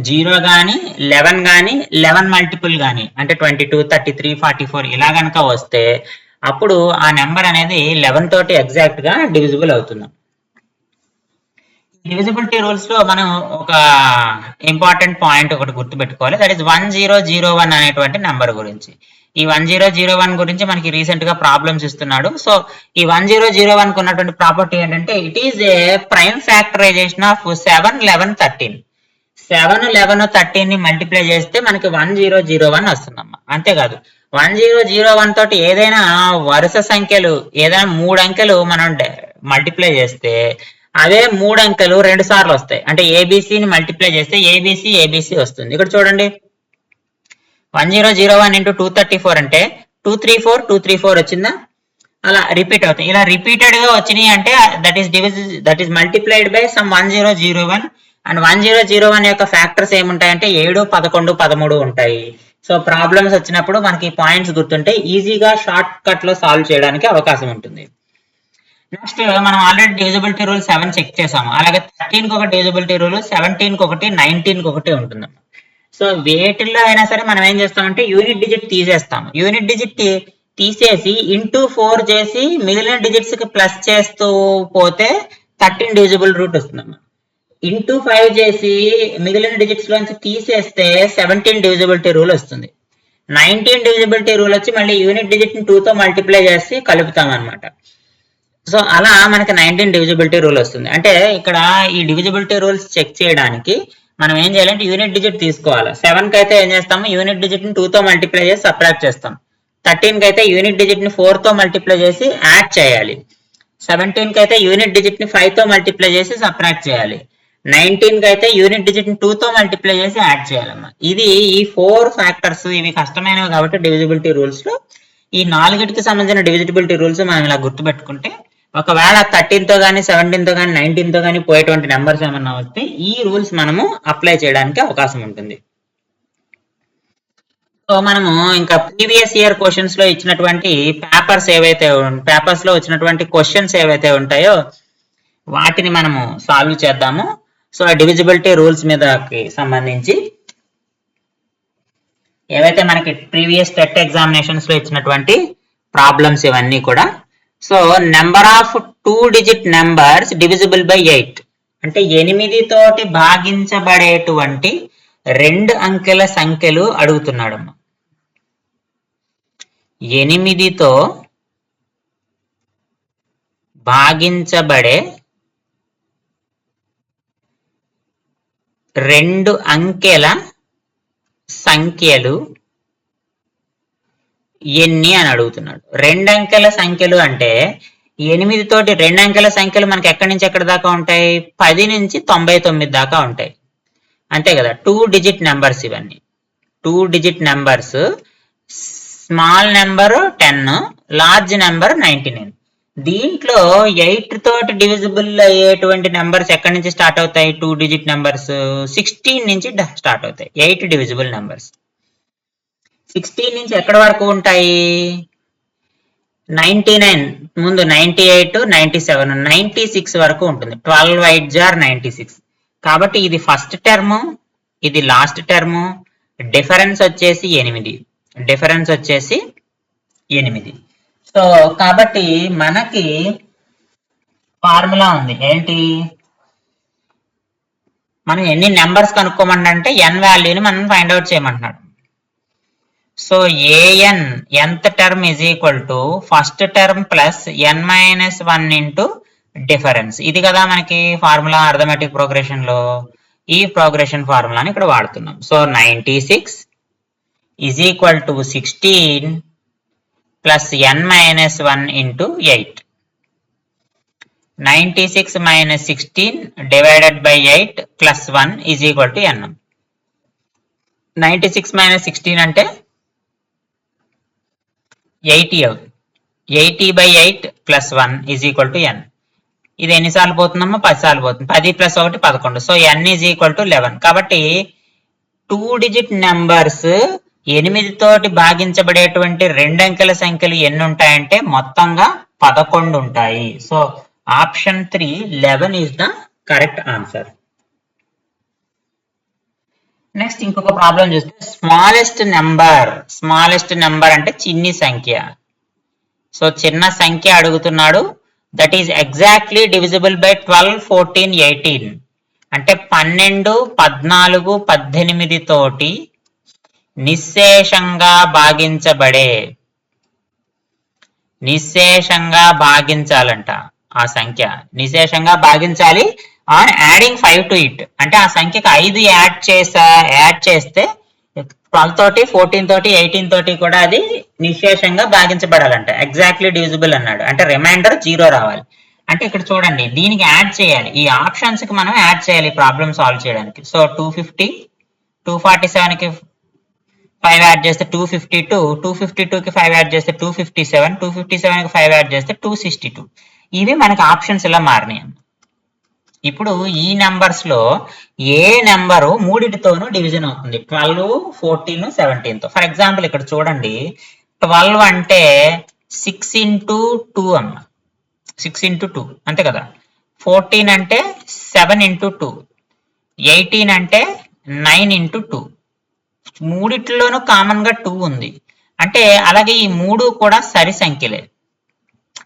Speaker 1: 0 గానీ 11 గానీ 11 మల్టిపుల్ గానీ అంటే 22, 33, 44 ఇలా గనక వస్తే అప్పుడు ఆ నెంబర్ అనేది 11 తోటి ఎగ్జాక్ట్ గా డివిజిబుల్ అవుతుంది. డివిజిబిలిటీ రూల్స్ లో మనం ఒక ఇంపార్టెంట్ పాయింట్ ఒకటి గుర్తుపెట్టుకోవాలి. దట్ ఈస్ 1001 అనేటువంటి నెంబర్ గురించి. ఈ 1001 గురించి మనకి రీసెంట్ గా ప్రాబ్లమ్స్ ఇస్తున్నాడు. సో ఈ 1001 కు ఉన్నటువంటి ప్రాపర్టీ ఏంటంటే it is a prime factorization of 7, 11, 13. 7, 11, 13 ని మల్టిప్లై చేస్తే మనకి 1001 వస్తుందమ్మా. అంతేకాదు 1001 తోటి ఏదైనా వరుస సంఖ్యలు ఏదైనా 3 అంకెలు మనం మల్టిప్లై చేస్తే అవే 3 అంకెలు 2 సార్లు వస్తాయి. అంటే ఏబిసిని మల్టిప్లై చేస్తే ఏబిసి వస్తుంది. ఇక్కడ చూడండి 1001 × 234 అంటే 234 వచ్చిందా? అలా రిపీట్ అవుతాయి. ఇలా రిపీటెడ్ గా వచ్చినాయి అంటే that is multiplied by some 1001. And 1001 యొక్క ఫ్యాక్టర్స్ ఏముంటాయంటే 7, 11, 13 ఉంటాయి. సో ప్రాబ్లమ్స్ వచ్చినప్పుడు మనకి పాయింట్స్ గుర్తుంటే ఈజీగా షార్ట్ కట్ లో సాల్వ్ చేయడానికి అవకాశం ఉంటుంది. నెక్స్ట్ మనం ఆల్రెడీ డివిజిబిలిటీ రూల్ 7 చెక్ చేసాము. అలాగే 13 కి ఒక డివిజిబిలిటీ రూల్, 17 కి ఒకటి, 19 కి ఒకటి ఉంటుంది. సో వేటిల్లో అయినా సరే మనం ఏం చేస్తామంటే యూనిట్ డిజిట్ తీసేస్తాము. యూనిట్ డిజిట్ తీసేసి ఇంటూ 4 చేసి మిగిలిన డిజిట్స్ కి ప్లస్ చేస్తూ పోతే 13 డివిజిబుల్ రూట్ వస్తుందమ్మా. ఇంటూ 5 చేసి మిగిలిన డిజిట్స్ లోంచి తీసేస్తే 17 డివిజిబిలిటీ రూల్ వస్తుంది. 19 డివిజిబిలిటీ రూల్ వచ్చి మళ్ళీ యూనిట్ డిజిట్ ని 2 తో మల్టిప్లై చేసి కలుపుతాం అనమాట. సో అలా మనకి 19 డివిజిబిలిటీ రూల్ వస్తుంది. అంటే ఇక్కడ ఈ డివిజిబిలిటీ రూల్స్ చెక్ చేయడానికి మనం ఏం చేయాలంటే యూనిట్ డిజిట్ తీసుకోవాలి. 7 కి అయితే ఏం చేస్తాము, యూనిట్ డిజిట్ ని 2 తో మల్టిప్లై చేసి సబ్ట్రాక్ట్ చేస్తాం. 13 కి అయితే యూనిట్ డిజిట్ ని 4 తో మల్టిప్లై చేసి యాడ్ చేయాలి. 17 కి అయితే యూనిట్ డిజిట్ ని 5 తో మల్టిప్లై చేసి సబ్ట్రాక్ట్ చేయాలి. 19 కి అయితే యూనిట్ డిజిట్ ని 2 తో మల్టిప్లై చేసి యాడ్ చేయాలమ్మా. ఇది ఈ 4 ఫ్యాక్టర్స్ ఇవి కష్టమైనవి కాబట్టి డివిజిబిలిటీ రూల్స్ లో ఈ 4కి సంబంధించిన డివిజిబిలిటీ రూల్స్ మనం ఇలా గుర్తుపెట్టుకుంటే ఒకవేళ 13 తో కానీ 17 తో కానీ 19 తో కానీ పోయేటువంటి నెంబర్స్ ఏమన్నా వస్తే ఈ రూల్స్ మనము అప్లై చేయడానికి అవకాశం ఉంటుంది. సో మనము ఇంకా ప్రీవియస్ ఇయర్ క్వశ్చన్స్ లో ఇచ్చినటువంటి పేపర్స్ లో వచ్చినటువంటి క్వశ్చన్స్ ఏవైతే ఉంటాయో వాటిని మనము సాల్వ్ చేద్దాము. సో డివిజిబిలిటీ రూల్స్ మీదకి సంబంధించి ఏవైతే మనకి ప్రీవియస్ టెట్ ఎగ్జామినేషన్స్ లో ఇచ్చినటువంటి ప్రాబ్లమ్స్ ఇవన్నీ కూడా. So number of 2 digit numbers divisible by 8 అంటే 8 తోటి భాగించబడేటువంటి 2 అంకెల సంఖ్యలు అడుగుతున్నాడమ్మా. 8 తో భాగించబడే 2 అంకెల సంఖ్యలు ఎన్ని అని అడుగుతున్నాడు. 2 అంకెల సంఖ్యలు అంటే 8 తోటి 2 అంకెల సంఖ్యలు మనకి ఎక్కడి నుంచి ఎక్కడి దాకా ఉంటాయి? 10 నుంచి 99 దాకా ఉంటాయి. అంతే కదా. 2 డిజిట్ నెంబర్స్ ఇవన్నీ. 2 digit numbers, small number 10, large number 99. దీంట్లో 8 తోటి డివిజిబుల్ అయ్యేటువంటి నెంబర్స్ ఎక్కడి నుంచి స్టార్ట్ అవుతాయి? 2 డిజిట్ నెంబర్స్ 16 నుంచి స్టార్ట్ అవుతాయి. 8 డివిజిబుల్ నెంబర్స్ 16 నుంచి ఎక్కడి వరకు ఉంటాయి? 99 ముందు 98, 97, 96 వరకు ఉంటుంది. 12 8 జార్ 96. కాబట్టి ఇది ఫస్ట్ టర్మ్, ఇది లాస్ట్ టర్మ్. డిఫరెన్స్ వచ్చేసి 8. డిఫరెన్స్ వచ్చేసి 8. సో కాబట్టి మనకి ఫార్ములా ఉంది ఏంటి? మనం ఎన్ని నెంబర్స్ కనుక్కోమంటే n వాల్యూని మనం ఫైండ్ అవుట్ చేయమంటున్నాడు. So an nth term is equal to first term plus n minus 1 into difference. ఇది కదా మనకి ఫార్ములా అర్థమెటిక్ ప్రోగ్రెషన్ లో. ఈ ప్రోగ్రెషన్ ఫార్ములాని ఇక్కడ వాడుతున్నాం. So 96 is equal to 16 plus n minus 1 into 8. 96 minus 16 divided by 8 plus 1 is equal to n. 96 minus 16 అంటే 80 అవుతుంది. 80 by 8 plus 1 is equal to n. ఇది ఎన్నిసార్లు పోతుందమ్మా? 10 సార్లు పోతుంది. 10 plus 1 11. So n is equal to 11. కాబట్టి 2 డిజిట్ నెంబర్స్ 8 తోటి భాగించబడేటువంటి రెండు అంకెల సంఖ్యలు ఎన్ని ఉంటాయంటే మొత్తంగా 11 ఉంటాయి. So option 3 11 is the correct answer. Next ఇంకొక ప్రాబ్లం చూస్తే స్మాలెస్ట్ నెంబర్ అంటే చిన్ని సంఖ్య. సో చిన్న సంఖ్య అడుగుతున్నాడు. That is exactly divisible by 12, 14, 18. అంటే 12, 14, 18 తోటి నిశ్శేషంగా భాగించాలంట. ఆ సంఖ్య నిశేషంగా భాగించాలి ఆన్ యాడింగ్ 5 టు ఇట్. అంటే ఆ సంఖ్యకి 5 యాడ్ చేస్తే 12 తోటి, 14 తోటి, 18 తోటి కూడా అది నిశేషంగా భాగించబడాలంట. ఎగ్జాక్ట్లీ డివిజిబుల్ అన్నాడు అంటే రిమైండర్ 0 రావాలి. అంటే ఇక్కడ చూడండి దీనికి యాడ్ చేయాలి. ఈ ఆప్షన్స్ కి మనం యాడ్ చేయాలి ప్రాబ్లమ్ సాల్వ్ చేయడానికి. సో 250, 247 కి 5 యాడ్ చేస్తే 252, 252 కి 5 యాడ్ చేస్తే 257, 257 కి 5 యాడ్ చేస్తే 262. ఇవి మనకి ఆప్షన్స్ ఇలా మారినాయి. ఇప్పుడు ఈ నెంబర్స్ లో ఏ నెంబరు మూడిటితోనూ డివిజన్ అవుతుంది? 12, 14, 17 తో. ఫర్ ఎగ్జాంపుల్ ఇక్కడ చూడండి 12 అంటే 6 into 2 అమ్మ, 6 into 2 అంతే కదా. 14 అంటే 7 into 2, 18 అంటే 9 into 2. మూడిట్లోనూ కామన్ గా 2 ఉంది. అంటే అలాగే ఈ మూడు కూడా సరి సంఖ్యలే.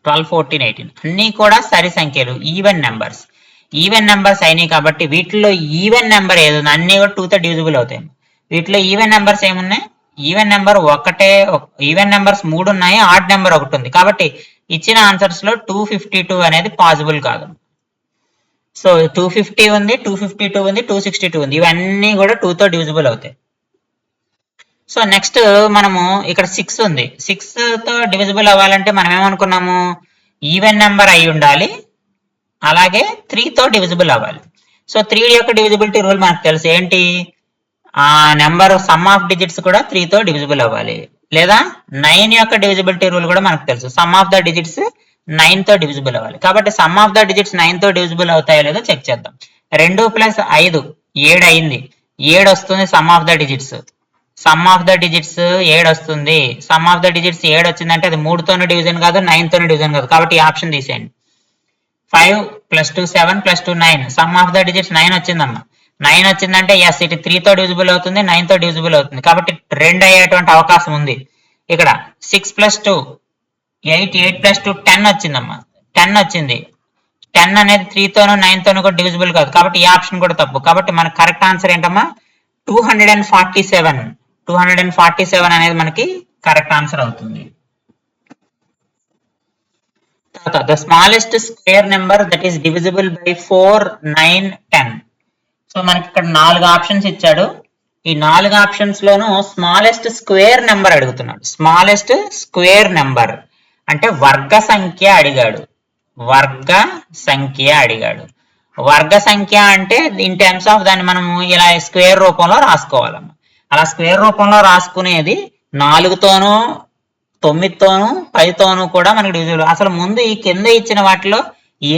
Speaker 1: 12, 14, 18 అన్ని కూడా సరి సంఖ్యలు, ఈవెన్ నెంబర్స్ అయినాయి. కాబట్టి వీటిలో ఈవెన్ నెంబర్ ఏదో అన్ని కూడా 2 తో డివిజిబుల్ అవుతాయి. వీటిలో ఈవెన్ నెంబర్స్ ఏమున్నాయి? ఈవెన్ నెంబర్ ఈవెన్ నెంబర్స్ 3 ఉన్నాయి, ఆడ్ నెంబర్ 1 ఉంది. కాబట్టి ఇచ్చిన ఆన్సర్స్ లో 252 అనేది పాసిబుల్ కాదు. సో 250 ఉంది, 252 ఉంది, 262 ఉంది. ఇవన్నీ కూడా 2 తో డివిజిబుల్ అవుతాయి. సో నెక్స్ట్ మనము ఇక్కడ 6 ఉంది. 6 తో డివిజిబుల్ అవ్వాలంటే మనం ఏమనుకున్నాము? ఈవెన్ నెంబర్ అయి ఉండాలి, అలాగే 3 తో డివిజిబుల్ అవ్వాలి. సో 3 యొక్క డివిజిబిలిటీ రూల్ మనకు తెలుసు ఏంటి? ఆ నెంబర్ సమ్ ఆఫ్ డిజిట్స్ కూడా 3 తో డివిజిబుల్ అవ్వాలి. లేదా 9 యొక్క డివిజిబిలిటీ రూల్ కూడా మనకు తెలుసు, సమ్ ఆఫ్ ద డిజిట్స్ 9 తో డివిజిబుల్ అవ్వాలి. కాబట్టి సమ్ ఆఫ్ ద డిజిట్స్ 9 తో డివిజిబుల్ అవుతాయో లేదో చెక్ చేద్దాం. 2 + 5 7 అయింది. 7 వస్తుంది సమ్ ఆఫ్ ద డిజిట్స్. 7 వస్తుంది. సమ్ ఆఫ్ ద డిజిట్స్ 7 వచ్చిందంటే అది 3 తోనూ డివిజన్ కాదు, 9 తోనూ డివిజన్ కాదు. కాబట్టి ఈ ఆప్షన్ తీసేయండి. 5 + 2 7 + 2 9. సమ్ ఆఫ్ ద డిజిట్స్ 9 వచ్చిందమ్మా. 9 వచ్చిందంటే ఎస్ ఇటు 3 తో డివిజిబుల్ అవుతుంది, 9 తో డివిజిబుల్ అవుతుంది. కాబట్టి 2 అయ్యేటువంటి అవకాశం ఉంది. ఇక్కడ 6 + 2 8, 8 + 2 10 వచ్చిందమ్మా. 10 వచ్చింది. 10 అనేది 3 తోనూ 9 తోనూ కూడా డివిజిబుల్ కాదు. కాబట్టి ఈ ఆప్షన్ కూడా తప్పు. కాబట్టి మన కరెక్ట్ ఆన్సర్ ఏంటమ్మా? 247. 247 అనేది మనకి కరెక్ట్ ఆన్సర్ అవుతుంది. The smallest square number that is divisible by 4, 9, 10. So మనకి ఇక్కడ 4 ఆప్షన్స్ ఇచ్చాడు. ఈ 4 ఆప్షన్స్ లోనూ స్మాలెస్ట్ స్క్వేర్ నెంబర్ అడుగుతున్నాడు. స్మాలెస్ట్ స్క్వేర్ నెంబర్ అంటే వర్గ సంఖ్య అడిగాడు. వర్గ సంఖ్య అంటే ఇన్ టర్మ్స్ ఆఫ్ దాన్ని మనము ఇలా స్క్వేర్ రూపంలో రాసుకోవాలమ్మా. అలా స్క్వేర్ రూపంలో రాసుకునేది 4తోనూ 9తోనూ 10తోనూ కూడా మనకి డివిజిబుల్. అసలు ముందు ఈ కింద ఇచ్చిన వాటిలో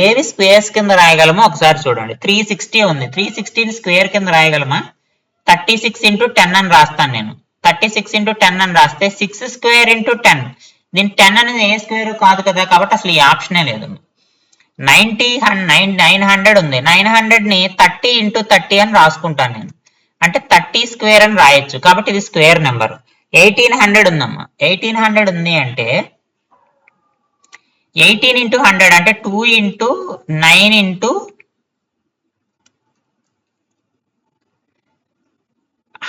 Speaker 1: ఏవి స్క్వేర్స్ కింద రాయగలమో ఒకసారి చూడండి. 360 ఉంది, 360 స్క్వేర్ కింద రాయగలమా? 36 into 10 అని రాస్తాను నేను. 36 into 10 అని రాస్తే 6 square into 10. దీని 10 అనేది ఏ స్క్వేర్ కాదు కదా, కాబట్టి అసలు ఈ ఆప్షనే లేదు. 900 ఉంది, 900 ని 30 into 30 అని రాసుకుంటాను నేను. అంటే 30 స్క్వేర్ అని రాయొచ్చు, కాబట్టి ఇది స్క్వేర్ నెంబర్. 1800 ఉందమ్మా. 1800 ఉంది అంటే 18 into 100 అంటే 2 into 9 into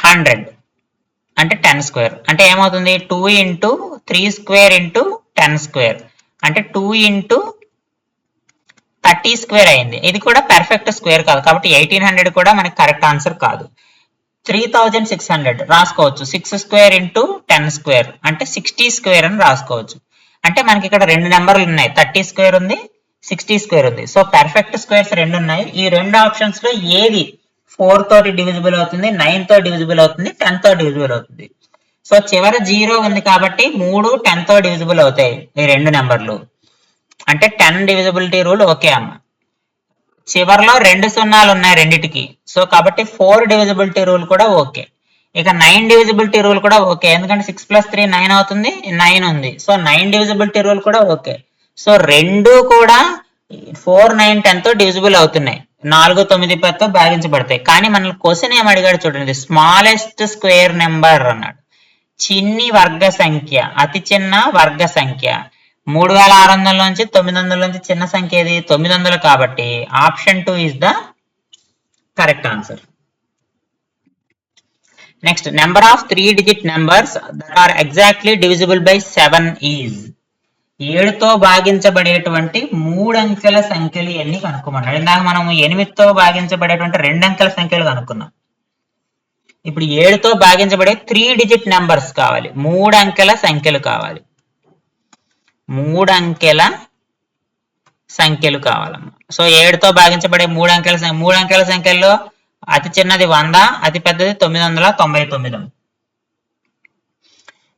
Speaker 1: 100 అంటే 10 స్క్వేర్. అంటే ఏమవుతుంది? 2 into 3 స్క్వేర్ into 10 స్క్వేర్ అంటే 2 into 30 స్క్వేర్ అయింది. ఇది కూడా పర్ఫెక్ట్ స్క్వేర్ కాదు, కాబట్టి 1800 కూడా మనకి కరెక్ట్ ఆన్సర్ కాదు. 3600 రాసుకోవచ్చు. 6 స్క్వేర్ into 10 స్క్వేర్ అంటే 60 స్క్వేర్ అని రాసుకోవచ్చు. అంటే మనకి ఇక్కడ రెండు నెంబర్లు ఉన్నాయి, 30 స్క్వేర్ ఉంది, 60 స్క్వేర్ ఉంది. సో పర్ఫెక్ట్ స్క్వేర్స్ రెండు ఉన్నాయి. ఈ రెండు ఆప్షన్స్ లో ఏది 4 తోటి డివిజిబుల్ అవుతుంది, 9 తో డివిజిబుల్ అవుతుంది, 10 తో డివిజిబుల్ అవుతుంది? సో చివర 0 ఉంది కాబట్టి 3 10 తో డివిజిబుల్ అవుతాయి ఈ రెండు నెంబర్లు. అంటే 10 డివిజిబిలిటీ రూల్ ఓకే అమ్మ. చివరిలో 2 సున్నాలు ఉన్నాయి రెండిటికి, సో కాబట్టి 4 డివిజిబిలిటీ రూల్ కూడా ఓకే. ఇక 9 డివిజిబిలిటీ రూల్ కూడా ఓకే, ఎందుకంటే 6 + 3 9 అవుతుంది, 9 ఉంది. సో 9 డివిజిబిలిటీ రూల్ కూడా ఓకే. సో రెండు కూడా 4, 9, 10 తో డివిజిబుల్ అవుతున్నాయి, 4, 9, 10 తో భాగించబడతాయి. కానీ మనల్ని క్వశ్చన్ ఏం అడిగాడు చూడండి, స్మాలెస్ట్ స్క్వేర్ నెంబర్ అన్నాడు. చిన్ని వర్గ సంఖ్య, అతి చిన్న వర్గ సంఖ్య. 3600 నుంచి 900 నుంచి చిన్న సంఖ్య ఏది? 900. కాబట్టి option 2 is the correct answer. Next, number of 3-digit numbers that are exactly divisible by 7 is. 7తో భాగించబడేటువంటి 3 అంకెల సంఖ్యలు ఎన్ని కనుక్కోమన్నాడు. ఇందాక మనం 8తో భాగించబడేటువంటి 2 అంకెల సంఖ్యలు కనుక్కున్నాం. ఇప్పుడు 7తో భాగించబడే 3-digit నెంబర్స్ కావాలి, 3 అంకెల సంఖ్యలు కావాలి. 3 అంకెల సంఖ్యలు కావాలమ్మా. సో 7తో భాగించబడే 3 అంకెల సంఖ్యల్లో అతి చిన్నది 100, అతి పెద్దది 999.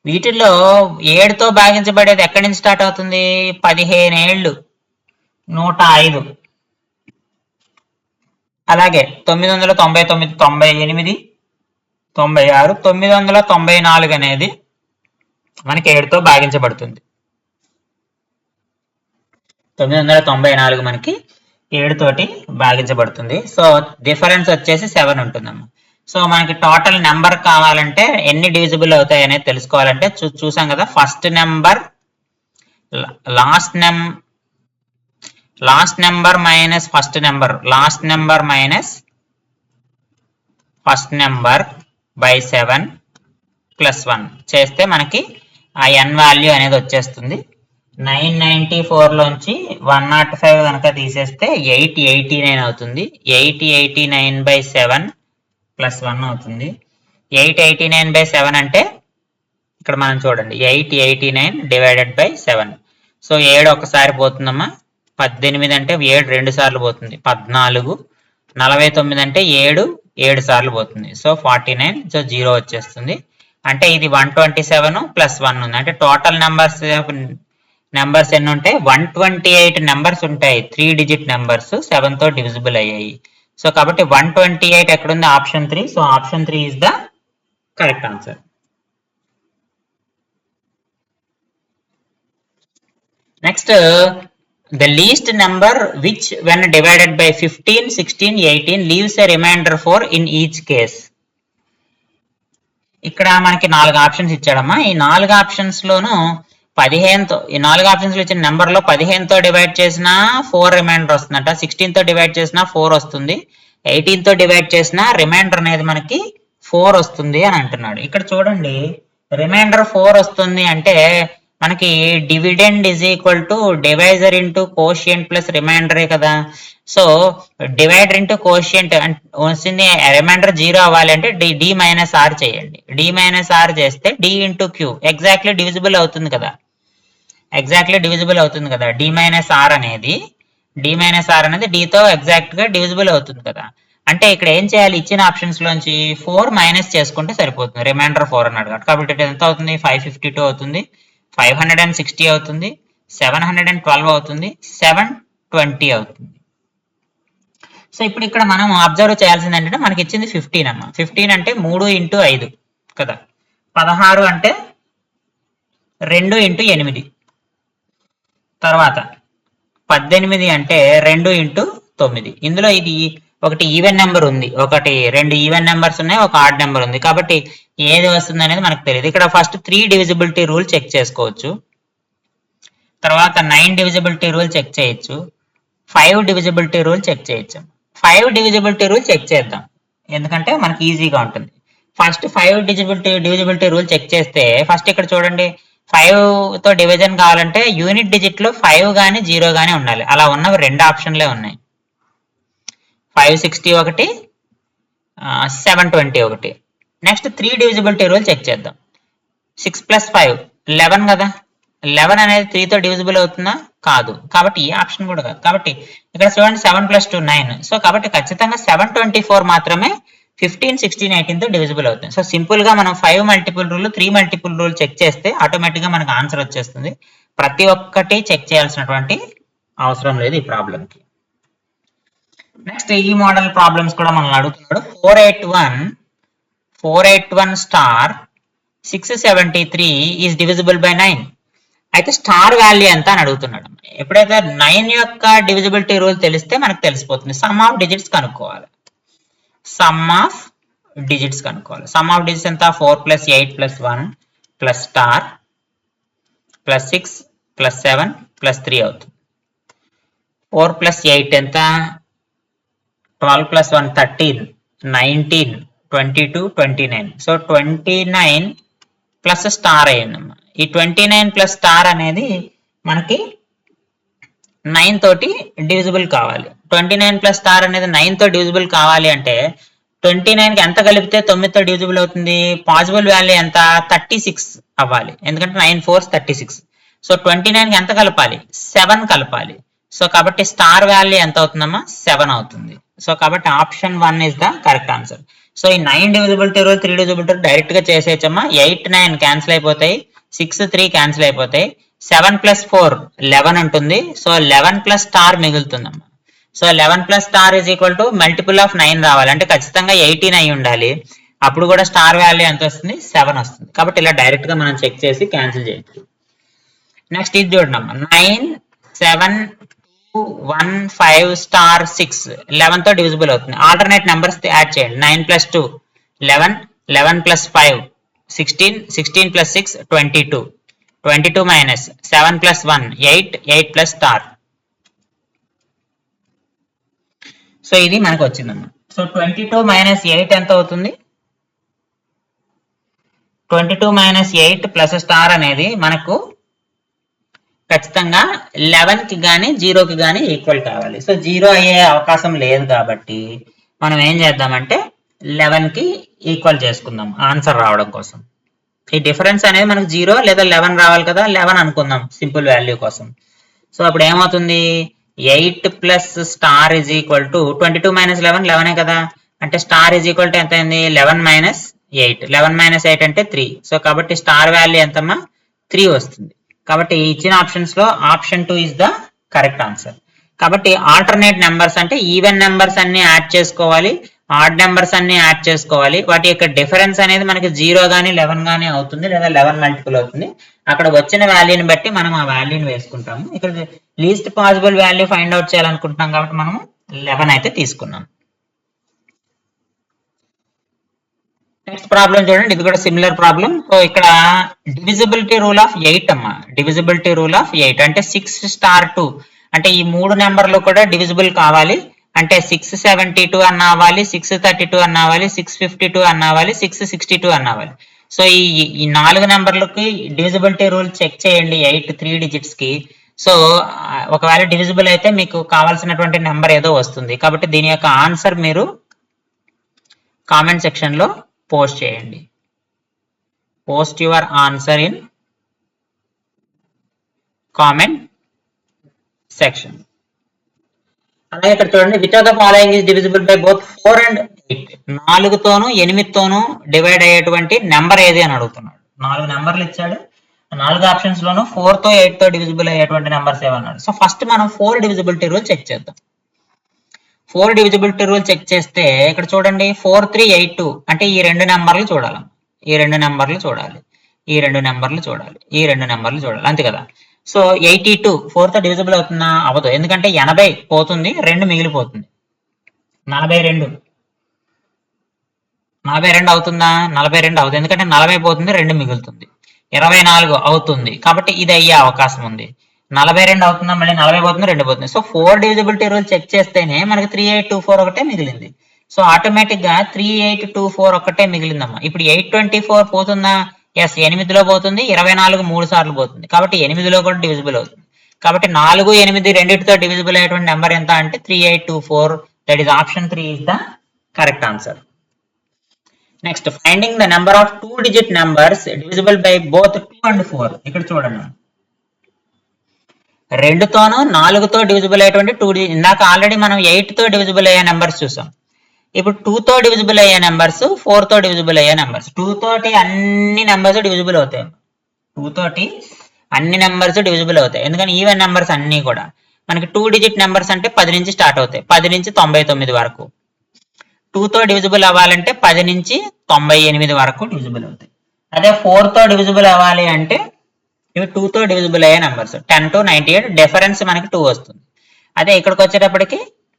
Speaker 1: వీటిల్లో 7తో భాగించబడేది ఎక్కడి నుంచి స్టార్ట్ అవుతుంది? 15 ఏళ్ళు, 105. అలాగే 999, 98, 96, 994 అనేది మనకి 7తో భాగించబడుతుంది. 994 మనకి 7 తోటి భాగించబడుతుంది. సో డిఫరెన్స్ వచ్చేసి 7 ఉంటుందమ్మా. సో మనకి టోటల్ నెంబర్ కావాలంటే ఎన్ని డివిజిబుల్ అవుతాయి అనేది తెలుసుకోవాలంటే చూసాం కదా, first number last number minus first number, last number minus first number by 7 + 1 చేస్తే మనకి ఆ n వాల్యూ అనేది వచ్చేస్తుంది. 994 లోంచి 105 కనుక తీసేస్తే 889 అవుతుంది. 889/7 + 1 అవుతుంది. 889/7 అంటే ఇక్కడ మనం చూడండి, 889/7. సో 7 ఒకసారి పోతుందమ్మా. 18 అంటే 7 2 సార్లు పోతుంది, 14. 49 అంటే 7 సార్లు పోతుంది, సో 49. సో 0 వచ్చేస్తుంది. అంటే ఇది 127 + 1 ఉంది. అంటే టోటల్ నెంబర్స్ ఎన్ని ఉంటాయి? 128 నెంబర్స్ ఉంటాయి. 3-digit నెంబర్స్ 7తో డివిజిబుల్ అయ్యాయి. సో కాబట్టి 128 ఎక్కడుంది? Option 3. So option 3 is the correct answer. Next, the least number which when divided by 15, 16, 18 leaves a remainder 4 in each case. ఇక్కడ మనకి 4 ఆప్షన్స్ ఇచ్చాడమ్మా. ఈ 4 ఆప్షన్స్ లోను 15తో, ఈ 4 ఆప్షన్స్ లో ఇచ్చిన నెంబర్ లో 15తో డివైడ్ చేసినా 4 రిమైండర్ వస్తుందంట, 16తో డివైడ్ చేసినా 4 వస్తుంది, 18తో డివైడ్ చేసినా రిమైండర్ అనేది మనకి 4 వస్తుంది అని అంటున్నాడు. ఇక్కడ చూడండి, రిమైండర్ 4 వస్తుంది అంటే మనకి dividend is equal to divisor into quotient plus రిమైండరే కదా. సో డివైడర్ ఇంటూ కోషియంట్ వచ్చింది, రిమైండర్ 0 అవ్వాలి అంటే d - r చేయండి. d - r చేస్తే d into q exactly divisible అవుతుంది కదా, ఎగ్జాక్ట్లీ డివిజిబుల్ అవుతుంది కదా. d - r అనేది dతో ఎగ్జాక్ట్ గా డివిజిబుల్ అవుతుంది కదా. అంటే ఇక్కడ ఏం చేయాలి? ఇచ్చిన ఆప్షన్స్ లోంచి 4 మైనస్ చేసుకుంటే సరిపోతుంది. రిమైండర్ 4 అన్నాడు కాబట్టి ఎంత అవుతుంది? 552 అవుతుంది. 560 అవుతుంది, 712 అవుతుంది, 720 అవుతుంది. సో ఇప్పుడు ఇక్కడ మనం అబ్జర్వ్ చేయాల్సింది ఏంటంటే మనకి ఇచ్చింది 15 అమ్మ. 15 అంటే 3 × 5 కదా. 16 అంటే 2 × 8. తర్వాత 18 అంటే 2 × 9. ఇందులో ఇది ఒకటి ఈవెన్ నెంబర్ ఉంది, రెండు ఈవెన్ నెంబర్స్ ఉన్నాయి, ఒక ఆడ్ నెంబర్ ఉంది. కాబట్టి ఏది వస్తుంది అనేది మనకు తెలియదు. ఇక్కడ ఫస్ట్ 3 డివిజిబిలిటీ రూల్ చెక్ చేసుకోవచ్చు, తర్వాత 9 డివిజిబిలిటీ రూల్ చెక్ చేయొచ్చు, 5 డివిజిబిలిటీ రూల్ చెక్ చేయొచ్చు. 5 డివిజిబిలిటీ రూల్ చెక్ చేద్దాం, ఎందుకంటే మనకి ఈజీగా ఉంటుంది. ఫస్ట్ 5 డివిజిబిలిటీ రూల్ చెక్ చేస్తే ఫస్ట్ ఇక్కడ చూడండి, 5 తో డివిజన్ కావాలంటే యూనిట్ డిజిట్ లో 5 కానీ 0 కానీ ఉండాలి. అలా ఉన్నవి 2 ఆప్షన్లే ఉన్నాయి, 560 ఒకటి, 720 ఒకటి. నెక్స్ట్ 3 డివిజిబిలిటీ రూల్ చెక్ చేద్దాం. 6 + 5 11 కదా. 11 అనేది 3 తో డివిజిబుల్ అవుతుందా? కాదు. కాబట్టి ఈ ఆప్షన్ కూడా కాదు. కాబట్టి ఇక్కడ చూడండి 7 + 2 9. సో కాబట్టి ఖచ్చితంగా 724 మాత్రమే 15, 16, 18 తో డివిజిబుల్ అవుతుంది. సో సింపుల్ గా మనం 5 multiple rule, 3 multiple rule check చేస్తే ఆటోమేటిక్ గా మనకు ఆన్సర్ వచ్చేస్తుంది. ప్రతి ఒక్కటి చెక్ చేయాల్సినటువంటి అవసరం లేదు ఈ ప్రాబ్లం కి. నెక్స్ట్ ఈ మోడల్ ప్రాబ్లమ్స్ కూడా మనల్ని అడుగుతున్నాడు. 481 స్టార్ 673 ఈజ్ డివిజిబుల్ బై 9. అయితే స్టార్ వాల్యూ ఎంత అని అడుగుతున్నాడు. ఎప్పుడైతే 9 యొక్క డివిజిబిలిటీ రూల్ తెలిస్తే మనకు తెలిసిపోతుంది. సమ్ ఆఫ్ డిజిట్స్ కనుక్కోవాలి. సమ్ ఆఫ్ డిజిట్స్ ఎంత? 4 + 8 + 1 + స్టార్ + 6 + 7 + 3 అవుతుంది. 4 + 8 ఎంత? 12 + 1 13, 19, 22, 29. సో 29 ప్లస్ స్టార్ అయ్యిందమ్మా. ఈ 29 ప్లస్ స్టార్ అనేది మనకి 9 తోటి డివిజిబుల్ కావాలి. 29 ప్లస్ స్టార్ అనేది 9 తో డివిజిబుల్ కావాలి అంటే 29 కి ఎంత కలిపితే 9 తో డివిజిబుల్ అవుతుంది? పాసిబుల్ వాల్యూ ఎంత? 36 అవ్వాలి, ఎందుకంటే 9 4 36. సో 29 కి ఎంత కలపాలి? 7 కలపాలి. సో కాబట్టి స్టార్ వాల్యూ ఎంత అవుతుందమ్మా? 7 అవుతుంది. సో కాబట్టి option 1 is the correct answer. So ఈ 9 divisibility rule, 3 divisibility rule direct గా చేసేయచ్చమ్మా. 8 9 క్యాన్సిల్ అయిపోతాయి, 6 3 క్యాన్సిల్ అయిపోతాయి, 7 + 4 11 ఉంటుంది. సో 11 ప్లస్ స్టార్ మిగులుతుందమ్మా. So 11 plus star is equal to multiple of 9 రావాలి, అంటే ఖచ్చితంగా 18 అయి ఉండాలి. అప్పుడు కూడా స్టార్ వాల్యూ ఎంత వస్తుంది? 7 వస్తుంది. కాబట్టి ఇలా డైరెక్ట్ గా మనం చెక్ చేసి క్యాన్సిల్ చేయొచ్చు. నెక్స్ట్ ఇది చూడండి అమ్మా, 9 7 2 1 5 స్టార్ 6 11 తో డివిజిబుల్ అవుతుంది. ఆల్టర్నేట్ నెంబర్స్ యాడ్ చేయండి. 9 + 2 11, 11 + 5 16, 16 + 6 22, 22 - 7 + 1 8, 8 + స్టార్. సో ఇది మనకు వచ్చిందమ్మా. సో 22 - 8 ఎంత అవుతుంది? 22 - 8 ప్లస్ స్టార్ అనేది మనకు ఖచ్చితంగా 11 కి కానీ 0 కి కానీ ఈక్వల్ కావాలి. సో 0 అయ్యే అవకాశం లేదు కాబట్టి మనం ఏం చేద్దామంటే 11 కి ఈక్వల్ చేసుకుందాం ఆన్సర్ రావడం కోసం. ఈ డిఫరెన్స్ అనేది మనకు 0 లేదా 11 రావాలి కదా, 11 అనుకుందాం సింపుల్ వాల్యూ కోసం. సో అప్పుడు ఏమవుతుంది? 8 plus star is equal to 22 - 11 11 కదా, అంటే స్టార్ ఈజ్ ఈక్వల్ టు ఎంత అయింది? 11 - 8. 11 - 8 అంటే 3. సో కాబట్టి స్టార్ వాల్యూ ఎంతమ్మా? 3 వస్తుంది. కాబట్టి ఇచ్చిన ఆప్షన్స్ లో option 2 is the correct answer. కాబట్టి ఆల్టర్నేట్ నెంబర్స్ అంటే ఈవెన్ నెంబర్స్ అన్ని యాడ్ చేసుకోవాలి, ఆడ్ నెంబర్స్ అన్ని యాడ్ చేసుకోవాలి. వాటి యొక్క డిఫరెన్స్ అనేది మనకి 0 కానీ 11 కానీ అవుతుంది, లేదా 11 మల్టిపుల్ అవుతుంది. అక్కడ వచ్చిన వాల్యూని బట్టి మనం ఆ వాల్యూని వేసుకుంటాము. ఇక్కడ least possible value find out చేయాలనుకుంటున్నాం కాబట్టి మనం 11 అయితే తీసుకున్నాం. నెక్స్ట్ ప్రాబ్లం చూడండి, ఇది కూడా సిమిలర్ ప్రాబ్లం. సో ఇక్కడ డివిజిబిలిటీ రూల్ ఆఫ్ 8 అమ్మా. డివిజిబిలిటీ రూల్ ఆఫ్ 8 అంటే 6 స్టార్ 2 అంటే ఈ 3 నెంబర్లు కూడా డివిజిబుల్ కావాలి. అంటే 672 అన్న అవ్వాలి, 632 అన్న అవ్వాలి, 652 అన్న అవ్వాలి, 662 అన్న అవ్వాలి. సో ఈ 4 నెంబర్లకి డివిజిబిలిటీ రూల్ చెక్ చేయండి 8 3 డిజిట్స్ కి. సో ఒకవేళ డివిజిబుల్ అయితే మీకు కావాల్సినటువంటి నెంబర్ ఏదో వస్తుంది. కాబట్టి దీని యొక్క ఆన్సర్ మీరు కామెంట్ సెక్షన్ లో పోస్ట్ చేయండి. Post your answer in comment section. అలాగే ఇక్కడ చూడండి, which of the following is divisible by both 4 and 8. 4తోనూ 8తోనూ డివైడ్ అయ్యేటువంటి నెంబర్ ఏది అని అడుగుతున్నాడు. 4 నెంబర్లు ఇచ్చాడు, 4 ఆప్షన్స్ లోనూ 4 తో 8 తో డివిజిబుల్ అయ్యేటువంటి నెంబర్స్ ఏమన్నాడు. సో ఫస్ట్ మనం 4 డివిజిబిలిటీ రూల్ చెక్ చేద్దాం. 4 డివిజిబిలిటీ రూల్ చెక్ చేస్తే ఇక్కడ చూడండి 4 3 8 2 అంటే ఈ రెండు నెంబర్లు చూడాలి, ఈ రెండు నెంబర్లు చూడాలి, ఈ రెండు నెంబర్లు చూడాలి, ఈ రెండు నెంబర్లు చూడాలి, అంతే కదా. సో 82 4 తో డివిజిబుల్ అవుతుందా? అవ్వదు, ఎందుకంటే 80 పోతుంది, 2 మిగిలిపోతుంది. 42 అవుతుందా? 42 అవుతుంది, ఎందుకంటే 40 పోతుంది, 2 మిగులుతుంది. 24 అవుతుంది, కాబట్టి ఇది అయ్యే అవకాశం ఉంది. 42 అవుతుందా? మళ్ళీ 40 పోతుంది, 2 పోతుంది. సో 4 డివిజిబిలిటీ రూల్ చెక్ చేస్తేనే మనకి 3824 ఒకటే మిగిలింది. సో ఆటోమేటిక్ గా 3824 ఒకటే మిగిలిందమ్మా. ఇప్పుడు 824 పోతుందా? ఎస్, 8లో పోతుంది, 24 3 సార్లు పోతుంది, కాబట్టి 8లో కూడా డివిజిబుల్ అవుతుంది. కాబట్టి 4 8 రెండింటితో డివిజిబుల్ అయ్యేటువంటి నెంబర్ ఎంత అంటే 3824. That is option 3 is the correct answer. Next, finding the number of 2-digit numbers divisible by both 2 and 4. ఇక్కడ చూడండి, 2తోనూ 4తో డివిజిబుల్ అయ్యేటువంటి 2 ఇందాక ఆల్రెడీ మనం 8తో డివిజిబుల్ అయ్యే నెంబర్స్ చూసాం. ఇప్పుడు 2తో డివిజిబుల్ అయ్యే నెంబర్స్, 4తో డివిజిబుల్ అయ్యే నెంబర్స్. 2 తోటి అన్ని నెంబర్స్ డివిజిబుల్ అవుతాయి. 2 తోటి అన్ని నెంబర్స్ డివిజిబుల్ అవుతాయి, ఎందుకని ఈవెన్ నెంబర్స్ అన్ని కూడా మనకి 2-digit నెంబర్స్ అంటే 10 నుంచి స్టార్ట్ అవుతాయి, 10 నుంచి 99 వరకు. 2తో డివిజిబుల్ అవ్వాలంటే 10 నుంచి 98 వరకు డివిజిబుల్ అవుతాయి. అదే 4తో డివిజిబుల్ అవ్వాలి అంటే ఇవి 2తో డివిజిబుల్ అయ్యే నెంబర్స్. 10 to 98 డిఫరెన్స్ మనకి 2 వస్తుంది. అదే ఇక్కడికి వచ్చేటప్పటికి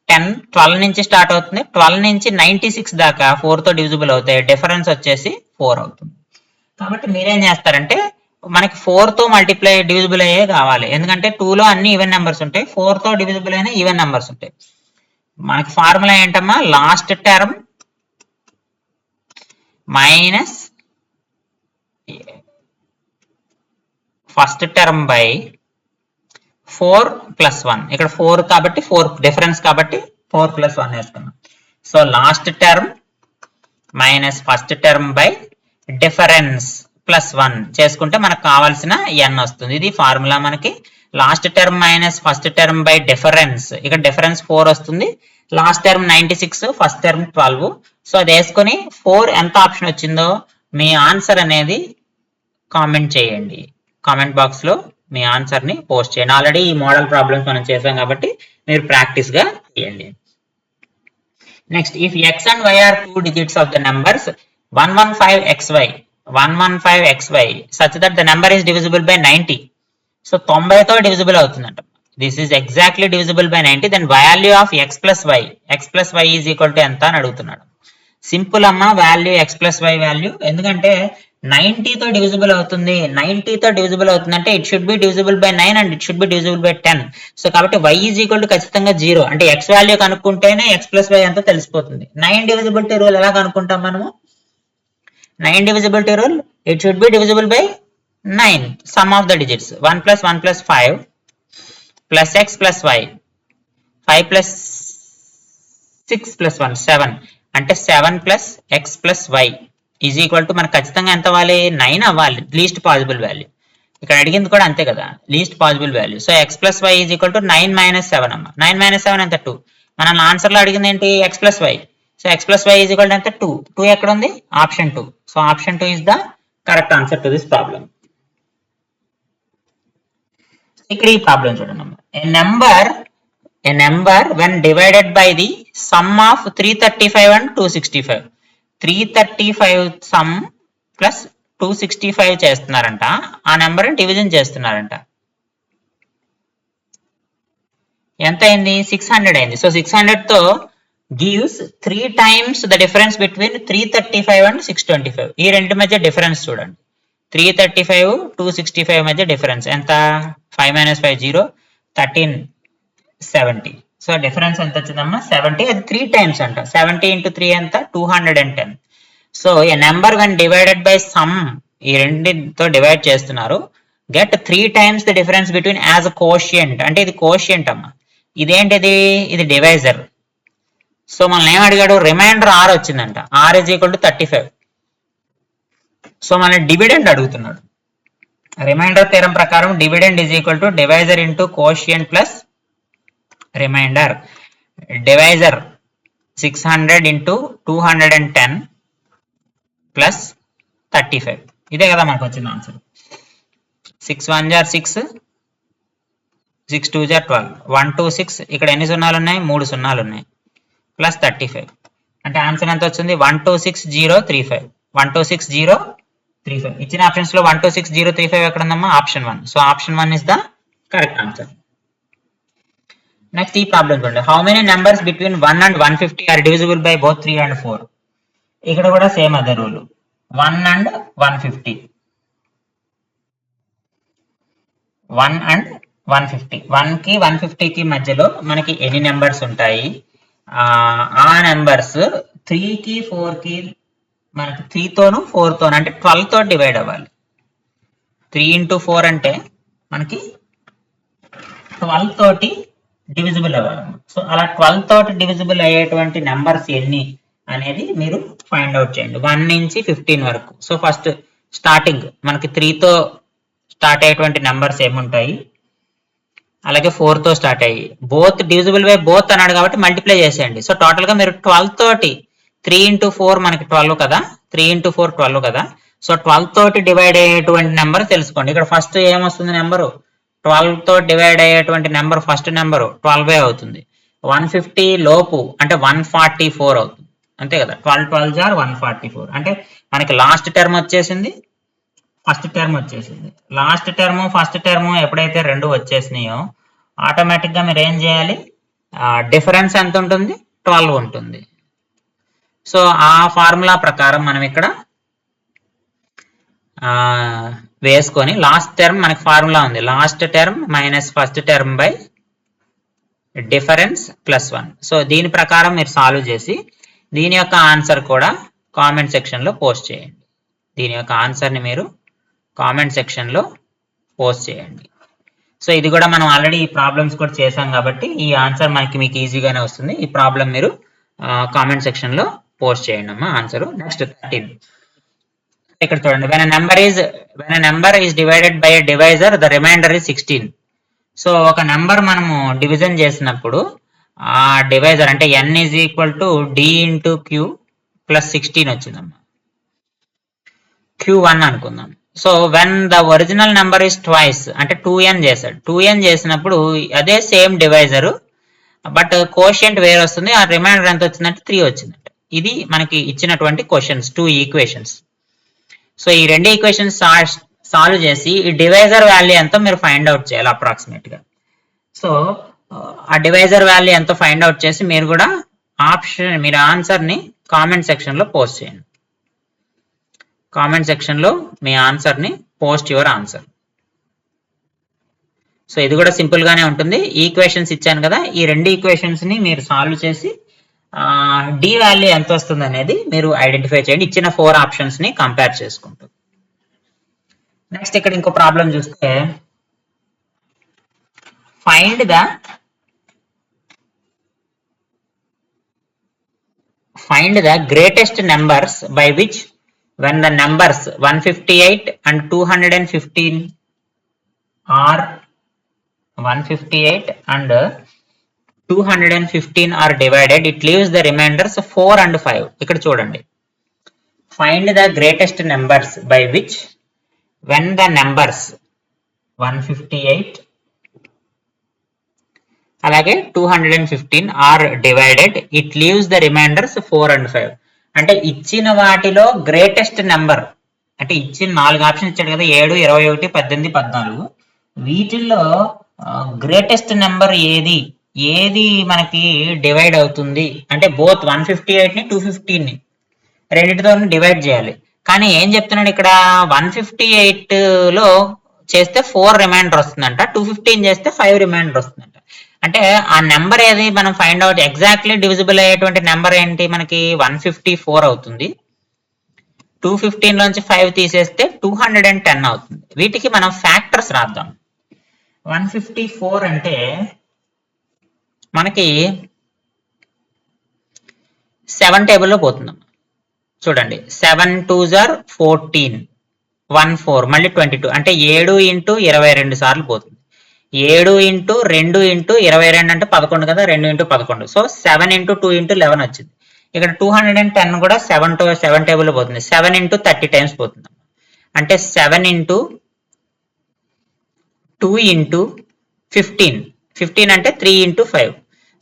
Speaker 1: 12 నుంచి స్టార్ట్ అవుతుంది, 12 నుంచి 96 దాకా 4తో డివిజిబుల్ అవుతాయి, డిఫరెన్స్ వచ్చేసి 4 అవుతుంది. కాబట్టి మీరేం చేస్తారంటే మనకి 4తో మల్టిప్లై డివిజిబుల్ అయ్యే కావాలి, ఎందుకంటే 2లో అన్ని ఈవెన్ నెంబర్స్ ఉంటాయి, 4తో డివిజిబుల్ అయిన ఈవెన్ నెంబర్స్ ఉంటాయి. మనకి ఫార్ములా ఏంటమ్మా? Last term minus first term by 4 + 1. ఇక్కడ 4 కాబట్టి 4 డిఫరెన్స్ కాబట్టి 4 + 1 వేసుకున్నాం. So last term minus first term by difference +1 చేసుకుంటే మనకు కావాల్సిన n వస్తుంది. ఇది ఫార్ములా మనకి. Last term minus first term by difference, ఇక్కడ డిఫరెన్స్ 4 వస్తుంది, last term 96, first term 12. So అది వేసుకొని 4 ఎంత ఆప్షన్ వచ్చిందో మీ ఆన్సర్ అనేది కామెంట్ చేయండి, కామెంట్ బాక్స్ లో మీ ఆన్సర్ ని పోస్ట్ చేయండి. ఆల్రెడీ ఈ మోడల్ ప్రాబ్లమ్స్ మనం చేసాం కాబట్టి మీరు ప్రాక్టీస్ గా చేయండి. Next, if x and y are 2 digits of the numbers 115xy such that the number is divisible by 90. So 90తో డివిజిబుల్ అవుతుందంట. This is exactly divisible by 90. Then value of x plus y is equal to ఎంత అని అడుగుతున్నాడు. Simple అమ్మ, value x plus y value, ఎందుకంటే 90తో divisible అవుతుంది. 90తో డివిజిబుల్ అవుతుందంటే it should be divisible by 9 and it should be divisible by 10. So కాబట్టి y ఈజ్ ఈక్వల్ టు ఖచ్చితంగా 0, అంటే x వాల్యూ కనుక్కుంటేనే x plus y అంతా తెలిసిపోతుంది. 9 డివిజిబిలిటీ రూల్ ఎలా కనుక్కుంటాం మనము? 9 divisibility rule, it should be divisible by 9, sum of the digits. 1 plus 1 plus 5 plus x plus y, 5 plus 6 plus 1 7, అంటే 7 plus x plus y is equal to మనకు ఖచ్చితంగా ఎంత అవ్వాలి? 9 అవ్వాలి, లీస్ట్ పాసిబుల్ వాల్యూ. ఇక్కడ అడిగింది కూడా అంతే కదా, least possible value. So x plus y is equal to 9 minus 7 అమ్మ. 9 minus 7 ఎంత? 2. మన ఆన్సర్ లో అడిగింది ఏంటి? x plus y. So x plus y is equal to ఎంత? 2. 2 ఎక్కడ ఉంది? Option 2. So option 2 is the correct answer to this problem. ఇక్కడ ఈ ప్రాబ్లం చూడండి. a number when divided by the sum of 335 and 265. 335 sum plus 265 చేస్తున్నారంట, ఆ number division చేస్తున్నారంట. ఎంత అయింది? 600 అయింది. సో 600 తో gives 3 times the difference between 335 and 625. ఈ రెండు మధ్య డిఫరెన్స్ చూడండి. 335 265 మధ్య డిఫరెన్స్ ఎంత? 5 minus 5 0, 13 70. సో డిఫరెన్స్ ఎంత వచ్చిందమ్మా? 70. అది 3 times అంట. 70 into 3 ఎంత? 210. So a number when divided by sum, ఈ రెండింటితో డివైడ్ చేస్తున్నారు, get 3 times the difference between as a quotient. అంటే ఇది కోషియంట్ అమ్మా. ఇదేంటిది? ఇది డివైజర్. సో మనల్ని ఏం అడిగాడు? రిమైండర్ r వచ్చిందంట. r is equal to 35. So మన డివిడెండ్ అడుగుతున్నాడు. రిమైండర్ థీరం ప్రకారం dividend is equal to divisor into quotient plus reminder. Divisor 600 into 210 plus 35. ఇదే కదా మనకు వచ్చిన ఆన్సర్. 6 1 జార్ 6, 6 2 జార్ 12, 1 2 6, ఇక్కడ ఎన్ని సున్నాలు ఉన్నాయి? 3 సున్నాలు ఉన్నాయి, ప్లస్ 35. అంటే ఆన్సర్ ఎంత వచ్చింది? 126035. 126035. ఇచ్చిన ఆప్షన్స్ లో 126035 ఎక్కడ ఉందమ్మా? Option 1. So option 1 is the correct answer. Next ఈ ప్రాబ్లం చూడండి. How many numbers between 1 and 150 are divisible by both 3 and 4? ఇక్కడ కూడా సేమ్ అదే రూల్, 1 and 150. 1 and 150. 1 కి 150 కి మధ్యలో మనకి ఎన్ని నెంబర్స్ ఉంటాయి? ఆ నెంబర్స్ 3 కి 4 కి మనకి 3 తోను 4 తోను అంటే 12 తో డివైడ్ అవ్వాలి. 3 into 4 అంటే మనకి 12 తోటి డివిజిబుల్ అవ్వాలి. సో అలా 12 తోటి డివిజిబుల్ అయ్యేటువంటి నెంబర్స్ ఎన్ని అనేది మీరు ఫైండ్ అవుట్ చేయండి 1 నుంచి 15 వరకు. సో ఫస్ట్ స్టార్టింగ్ మనకి 3 తో స్టార్ట్ అయ్యేటువంటి నెంబర్స్ ఏముంటాయి, అలాగే 4 తో స్టార్ట్ అయ్యి బోత్ డివిజిబుల్ బై బోత్ అన్నాడు కాబట్టి మల్టిప్లై చేసేయండి. సో టోటల్ గా మీరు 12 తోటి 3 into 4 మనకి 12 కదా, 3 into 4 12 కదా. సో 12 తోటి డివైడ్ అయ్యేటువంటి నెంబర్ తెలుసుకోండి. ఇక్కడ ఫస్ట్ ఏమొస్తుంది నెంబరు? 12 తో డివైడ్ అయ్యేటువంటి నెంబర్ ఫస్ట్ నెంబరు 12 అవుతుంది. 150 లోపు అంటే 144 అవుతుంది, అంతే కదా. 12 12 జార్ 144 అంటే మనకి లాస్ట్ టర్మ్ వచ్చేసింది, ఫస్ట్ టర్మ్ వచ్చేసింది. లాస్ట్ టర్మ్ ఫస్ట్ టర్మ్ ఎప్పుడైతే రెండు వచ్చేసినాయో ఆటోమేటిక్ గా మీరు ఏం చేయాలి? డిఫరెన్స్ ఎంత ఉంటుంది? 12 ఉంటుంది. సో ఆ ఫార్ములా ప్రకారం మనం ఇక్కడ వేసుకొని లాస్ట్ టర్మ్ మనకి ఫార్ములా ఉంది, last term minus first term by difference plus 1. So దీని ప్రకారం మీరు సాల్వ్ చేసి దీని యొక్క ఆన్సర్ కూడా కామెంట్ సెక్షన్ లో పోస్ట్ చేయండి. దీని యొక్క ఆన్సర్ ని మీరు కామెంట్ సెక్షన్ లో పోస్ట్ చేయండి. సో ఇది కూడా మనం ఆల్రెడీ ఈ ప్రాబ్లమ్స్ కూడా చేసాం కాబట్టి ఈ ఆన్సర్ మీకు ఈజీగానే వస్తుంది. ఈ ప్రాబ్లం మీరు కామెంట్ సెక్షన్ లో పోస్ట్ చేయండి అమ్మా ఆన్సర్. నెక్స్ట్ 13 ఇక్కడ చూడండి. when a number is divided by a divisor the remainder is 16. So ఒక నెంబర్ మనము డివిజన్ చేసినప్పుడు ఆ డివైజర్ అంటే n is equal to d into q plus 16 వచ్చిందమ్మా. q1 అనుకుందాం. So when the original number is twice అంటే 2n చేశాడు. 2n చేసినప్పుడు అదే సేమ్ డివైజర్ బట్ కోషియంట్ వేరే వస్తుంది. ఆ రిమైండర్ ఎంత వచ్చిందంటే 3 వచ్చిందంట. ఇది మనకి ఇచ్చినటువంటి క్వశ్చన్స్, 2 ఈక్వేషన్స్. సో ఈ రెండు ఈక్వేషన్స్ సాల్వ్ చేసి ఈ డివైజర్ వాల్యూ ఎంతో మీరు ఫైండ్ అవుట్ చేయాలి అప్రాక్సిమేట్ గా. సో ఆ డివైజర్ వాల్యూ ఎంతో ఫైండ్ అవుట్ చేసి మీరు కూడా మీరు ఆన్సర్ ని కామెంట్ సెక్షన్ లో పోస్ట్ చేయండి. కామెంట్ సెక్షన్ లో మీ ఆన్సర్ ని పోస్ట్ యువర్ ఆన్సర్. సో ఇది కూడా సింపుల్ గానే ఉంటుంది. ఈక్వేషన్స్ ఇచ్చాను కదా, ఈ రెండు ఈక్వేషన్స్ ని మీరు సాల్వ్ చేసి డి వాల్యూ ఎంత వస్తుంది అనేది మీరు ఐడెంటిఫై చేయండి ఇచ్చిన 4 ఆప్షన్స్ ని కంపేర్ చేసుకుంటూ. నెక్స్ట్ ఇక్కడ ఇంకో ప్రాబ్లం చూస్తే find the greatest numbers by which when the numbers 158 and 215 are 158 and 215 are divided, it leaves the remainders 4 and 5. ఇక్కడ చూడండి. Find the greatest numbers by which when the numbers 158 అలాగే 215 are divided, it leaves the remainders 4 and 5. అంటే ఇచ్చిన వాటిలో greatest number అంటే ఇచ్చిన 4 option ఇచ్చాడు కదా, 7 21 18 14. వీటిల్లో గ్రేటెస్ట్ నెంబర్ ఏది మనకి డివైడ్ అవుతుంది అంటే బోత్ 158 ని 215 ని రెండింటితో డివైడ్ చేయాలి. కానీ ఏం చెప్తున్నాడు ఇక్కడ, 158 లో చేస్తే 4 రిమైండర్ వస్తుందంట, 215 చేస్తే 5 రిమైండర్ వస్తుందంట. అంటే ఆ నెంబర్ ఏది మనం ఫైండ్ అవుట్ ఎగ్జాక్ట్లీ డివిజిబుల్ అయ్యేటువంటి నెంబర్ ఏంటి మనకి 154 అవుతుంది. 215 లోంచి 5 తీసేస్తే 210 అవుతుంది. వీటికి మనం ఫ్యాక్టర్స్ రాద్దాం. 154 అంటే మనకి 7 టేబుల్లో పోతుందమ్మా. చూడండి, 7 2s are 14, 1 4 మళ్ళీ 22 అంటే 7 into 22 సార్లు పోతుంది. 7 into 2 into 22 అంటే 11 కదా, 2 into 11. సో 7 into 2 into 11 వచ్చింది. ఇక్కడ 210 కూడా 7 టేబుల్ పోతుంది. 7 into 30 టైమ్స్ పోతుంది. అంటే 7 into 2 ఇంటూ 15, 15 అంటే 3 ఇంటూ 5.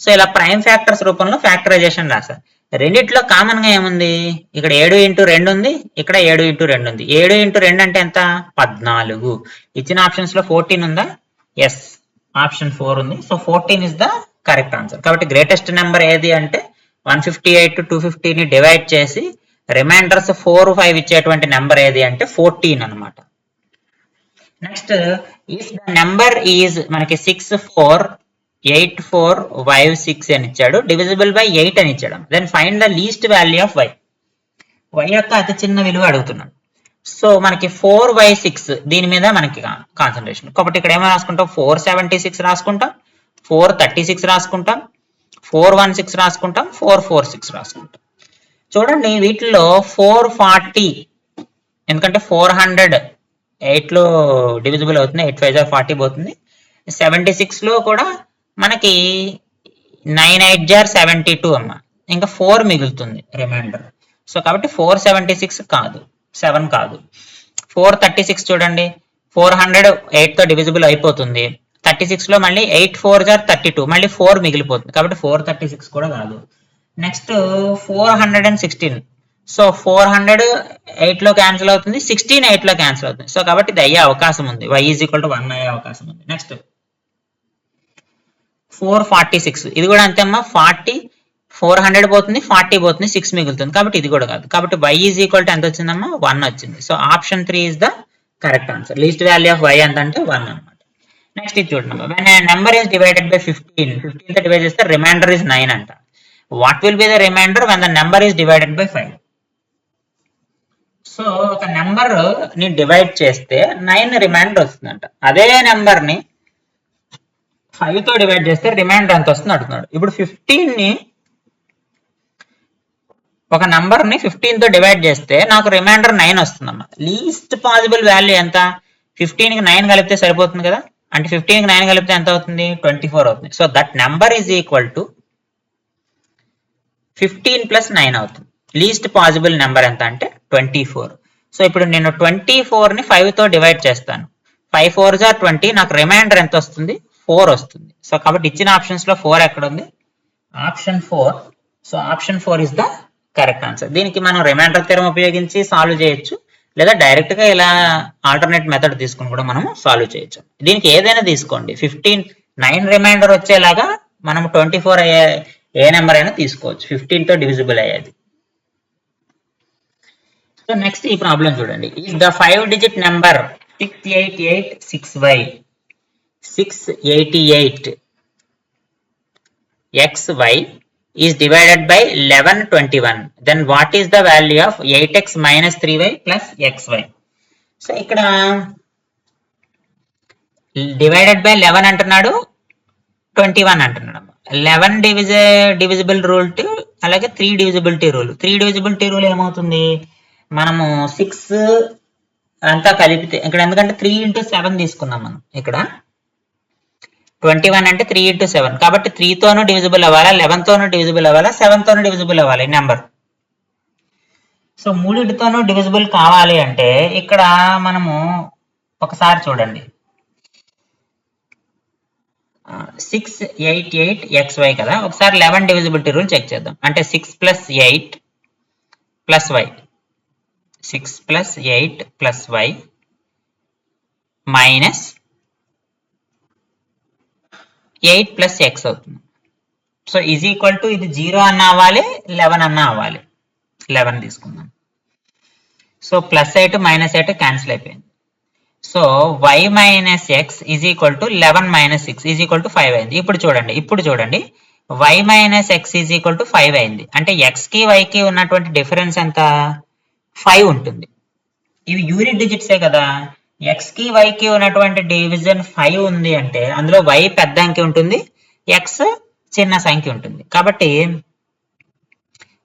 Speaker 1: సో ఇలా ప్రైమ్ ఫ్యాక్టర్స్ రూపంలో ఫ్యాక్టరైజేషన్ రాశారు. రెండిట్లో కామన్ గా ఏముంది, ఇక్కడ 7 ఇంటూ 2 ఉంది, ఇక్కడ 7 ఇంటూ 2 ఉంది. 7 ఇంటూ 2 అంటే ఎంత, 14. ఇచ్చిన ఆప్షన్స్ లో 14 ఉందా, ఎస్, ఆప్షన్ 4 ఉంది. So 14 is the correct answer. కాబట్టి గ్రేటెస్ట్ నెంబర్ ఏది అంటే 158 250 ని డివైడ్ చేసి రిమైండర్స్ 4 5 ఇచ్చేటువంటి నెంబర్ ఏది అంటే 14 అనమాట. Next, if the number is మనకి 6 4 8 4 5 6 అని ఇచ్చాడు, డివిజిబుల్ బై 8 అని ఇచ్చాడు, then find the least value of y. y యొక్క అతి చిన్న విలువ అడుగుతున్నాడు. సో మనకి 4/6 దీని మీద మనకి కాన్సన్ట్రేషన్. కాబట్టి ఇక్కడ ఏమో రాసుకుంటాం, 476 రాసుకుంటాం, 436 రాసుకుంటాం, 416 రాసుకుంటాం, 446 రాసుకుంటాం. చూడండి వీటిలో 440, ఎందుకంటే 400 8 లో డివిజిబుల్ అవుతుంది, 8 5 40 పోతుంది. 76 లో కూడా మనకి 9 8 72 అమ్మ, ఇంకా 4 మిగులుతుంది రిమైండర్. సో కాబట్టి 476 కాదు, 7 కాదు. 436 చూడండి, 400 8 తో డివిజిబుల్ అయిపోతుంది. 36 లో మళ్ళీ 8 4 32, మళ్ళీ 4 మిగిలిపోతుంది, కాబట్టి 436 కూడా కాదు. నెక్స్ట్ 416, సో 400 8 లో క్యాన్సిల్ అవుతుంది, 16 8 లో క్యాన్సిల్ అవుతుంది. సో కాబట్టి ఇది అయ్యే అవకాశం ఉంది, y = 1 అయ్యే అవకాశం ఉంది. నెక్స్ట్ 446, ఇది కూడా అంతే అమ్మా, 40 400 పోతుంది, 40 పోతుంది, 6 మిగులుతుంది, కాబట్టి ఇది కూడా కాదు. కాబట్టి y = ఎంత వచ్చిందమ్మా, 1 వచ్చింది. So option 3 is the correct answer. Least value of y ఎంత అంటే 1 అనమాట. నెక్స్ట్ ఇది చూడండి, when a number is divided by 15, 15 తో డివైడ్ చేస్తే రిమైండర్ ఇస్ 9 అంట. What will be the remainder when the number is divided by 5? So ఒక number ని డివైడ్ చేస్తే 9 రిమైండర్ వస్తుందంట. అదే నెంబర్ ని 5 తో డివైడ్ చేస్తే రిమైండర్ ఎంత వస్తుంది అడుగుతున్నాడు. ఇప్పుడు 15 ని ఒక నంబర్ ని 15 తో డివైడ్ చేస్తే నాకు రిమైండర్ 9 వస్తుందమ్మా. లీస్ట్ పాసిబుల్ వాల్యూ ఎంత, 15 కి 9 కలిపితే సరిపోతుంది కదా, అంటే 15 కి 9 కలిపితే ఎంత అవుతుంది, 24 అవుతుంది. So that number is equal to 15 plus 9 అవుతుంది. లీస్ట్ పాసిబుల్ నెంబర్ ఎంత అంటే 24. సో ఇప్పుడు నేను 24 ని 5 తో డివైడ్ చేస్తాను, 5 4 20, నాకు రిమైండర్ ఎంత వస్తుంది, 4 వస్తుంది. సో కాబట్టి ఇచ్చిన ఆప్షన్స్ లో 4 ఎక్కడ ఉంది, option 4. So option 4 is the correct answer. దీనికి మనం రిమైండర్ థియరం ఉపయోగించి సాల్వ్ చేయొచ్చు, లేదా డైరెక్ట్ గా ఇలా ఆల్టర్నేట్ మెథడ్ తీసుకుని కూడా మనం సాల్వ్ చేయొచ్చు. దీనికి ఏదైనా తీసుకోండి, 15 9 రిమైండర్ వచ్చేలాగా మనం 24 అయ్యే ఏ నెంబర్ అయినా తీసుకోవచ్చు, 15 తో డివిజిబుల్ అయ్యేది. సో నెక్స్ట్ ఈ ప్రాబ్లం చూడండి, if the 5 digit number 6886y 688 xy is divided by 1121, then what is the value of 8x minus 3y plus xy? So ఇక్కడ డివైడెడ్ బై 11 అంటున్నాడు, 21 అంటున్నాడు. 11 డివిజిబుల్ రూల్, అలాగే 3 డివిజిబిలిటీ రూల్. 3 డివిజిబిలిటీ రూల్ ఏమవుతుంది, మనము 6 అంతా కలిపితే ఇక్కడ, ఎందుకంటే 3 into 7 తీసుకున్నాం మనం, ఇక్కడ 21 అంటే 3 into 7, కాబట్టి 3 తోనూ డివిజిబుల్ అవ్వాలా, 11 తోనూ డివిజిబుల్ అవ్వాలా, 7 తోనూ డివిజిబుల్ అవ్వాలి నెంబర్. సో మూడిటితోనూ డివిజిబుల్ కావాలి అంటే ఇక్కడ మనము ఒకసారి చూడండి, 688xy కదా, ఒకసారి 11 డివిజిబిలిటీ రూల్ చెక్ చేద్దాం. అంటే 6 + 8 + y, 6 + 8 + y మైనస్ 8 + x అవుతుంది. సో ఈజ్ ఈక్వల్ టు, ఇది 0 అన్నా అవ్వాలి, 11 అన్నా అవ్వాలి. 11 తీసుకుందాం. సో +8 -8 క్యాన్సిల్ అయిపోయింది. So y minus X is equal to 11 - 6 is equal to 5 అయింది. ఇప్పుడు చూడండి y minus X is equal to 5 అయింది. అంటే x కి y కి ఉన్నటువంటి డిఫరెన్స్ ఎంత, 5 ఉంటుంది. ఇవి యూనిట్ డిజిట్సే కదా, x కి y కి ఉన్నటువంటి డివిజన్ 5 ఉంది అంటే అందులో y పెద్ద అంకె ఉంటుంది, x చిన్న సంఖ్య ఉంటుంది. కాబట్టి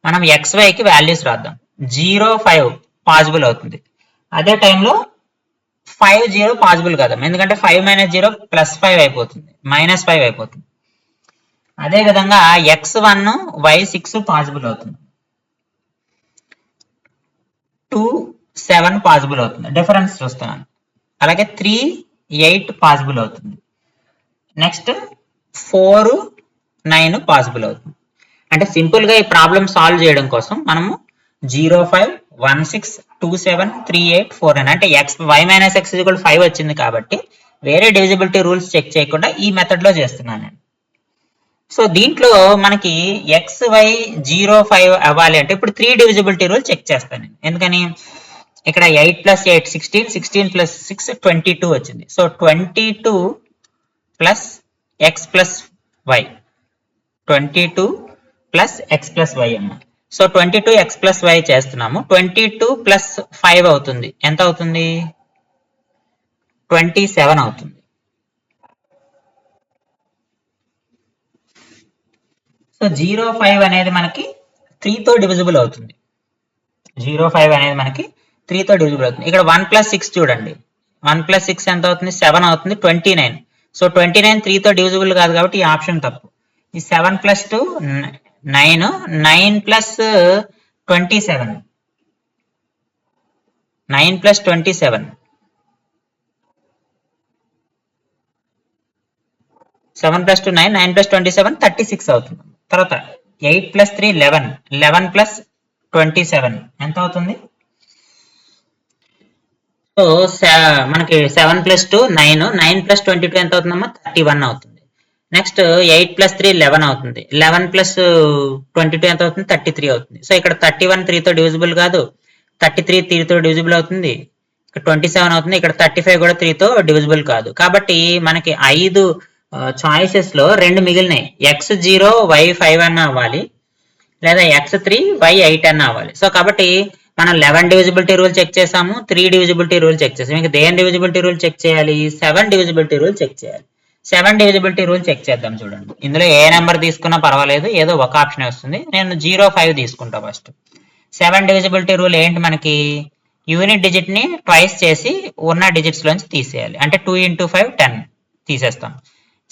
Speaker 1: మనం xy కి వాల్యూస్ రాద్దాం. 0 5 పాసిబుల్ అవుతుంది, అదే టైంలో 5 0 పాసిబుల్ కదా, ఎందుకంటే 5 - 0 +5 అయిపోతుంది, -5 అయిపోతుంది. అదే విధంగా x1 y6 పాసిబుల్ అవుతుంది, 2 7 పాసిబుల్ అవుతుంది, డిఫరెన్స్ చూస్తున్నాను. అలాగే 3 8 పాసిబుల్ అవుతుంది. నెక్స్ట్ 4 9 పాసిబుల్ అవుతుంది. అంటే సింపుల్ గా ఈ ప్రాబ్లం సాల్వ్ చేయడం కోసం మనము 0 5 1 6 2 7 3 8 4 9 అంటే y మైనస్ ఎక్స్ 5 వచ్చింది కాబట్టి వేరే డివిజిబిలిటీ రూల్స్ చెక్ చేయకుండా ఈ మెథడ్ లో చేస్తున్నాను నేను. సో దీంట్లో మనకి ఎక్స్ వై 0 5 అవ్వాలి అంటే ఇప్పుడు 3 డివిజిబిలిటీ రూల్ చెక్ చేస్తాను నేను. ఎందుకని ఇక్కడ 8 ప్లస్ 8 16 16 ప్లస్ 6 22 వచ్చింది. So 22 plus x plus y 22 plus x plus y అమ్మ. సో 22 ఎక్స్ ప్లస్ వై చేస్తున్నాము. 22 ప్లస్ 5 అవుతుంది. ఎంత అవుతుంది? 27 అవుతుంది. సో 0 5 అనేది మనకి 3 తో డివిజిబుల్ అవుతుంది. 0 5 అనేది మనకి 3 తో డివిజిబుల్ అవుతుంది. ఇక్కడ 1 ప్లస్ 6 చూడండి. 1 ప్లస్ 6 ఎంత అవుతుంది? 7 అవుతుంది. 29. సో 29 3 తో డివిజిబుల్ కాదు కాబట్టి ఈ ఆప్షన్ తప్పు. ఈ 7 plus 2 9 9 plus 27 9 plus 27 7 plus 2 9 9 plus 27 36 అవుతుంది. తర్వాత 8 ప్లస్ 3 11 11 ప్లస్ 27 ఎంత అవుతుంది? సో మనకి 7 ప్లస్ 2 9 9 ప్లస్ 22 ఎంత అవుతుందమ్మా? 31 అవుతుంది. నెక్స్ట్ 8 ప్లస్ 3 11 అవుతుంది. 11 ప్లస్ 22 ఎంత అవుతుంది? 33 అవుతుంది. సో ఇక్కడ 31 3 తో డివిజిబుల్ కాదు, 33 3 తో డివిజిబుల్ అవుతుంది, ఇక్కడ 27 అవుతుంది, ఇక్కడ 35 కూడా 3 తో డివిజిబుల్ కాదు. కాబట్టి మనకి 5 చాయిసెస్ లో 2 మిగిలినాయి. x0 y5 అన్న అవ్వాలి, లేదా x3 y8 అన్న అవ్వాలి. సో కాబట్టి మనం 11 డివిజిబిలిటీ రూల్ చెక్ చేసాము, 3 డివిజిబిలిటీ రూల్ చెక్ చేసాము. ఇంకా దేని డివిజిబిలిటీ రూల్ చెక్ చేయాలి? 7 డివిజిబిలిటీ రూల్ చెక్ చేయాలి. 7 డివిజిబిలిటీ రూల్ చెక్ చేద్దాం. చూడండి, ఇందులో ఏ నెంబర్ తీసుకున్నా పర్వాలేదు, ఏదో ఒక ఆప్షన్ వస్తుంది. నేను 0 5 తీసుకుంటా ఫస్ట్. 7 డివిజిబిలిటీ రూల్ ఏంటి? మనకి యూనిట్ డిజిట్ ని ట్వైస్ చేసి ఉన్న డిజిట్స్ లోంచి తీసేయాలి. అంటే 2 into 5 10 తీసేస్తాం.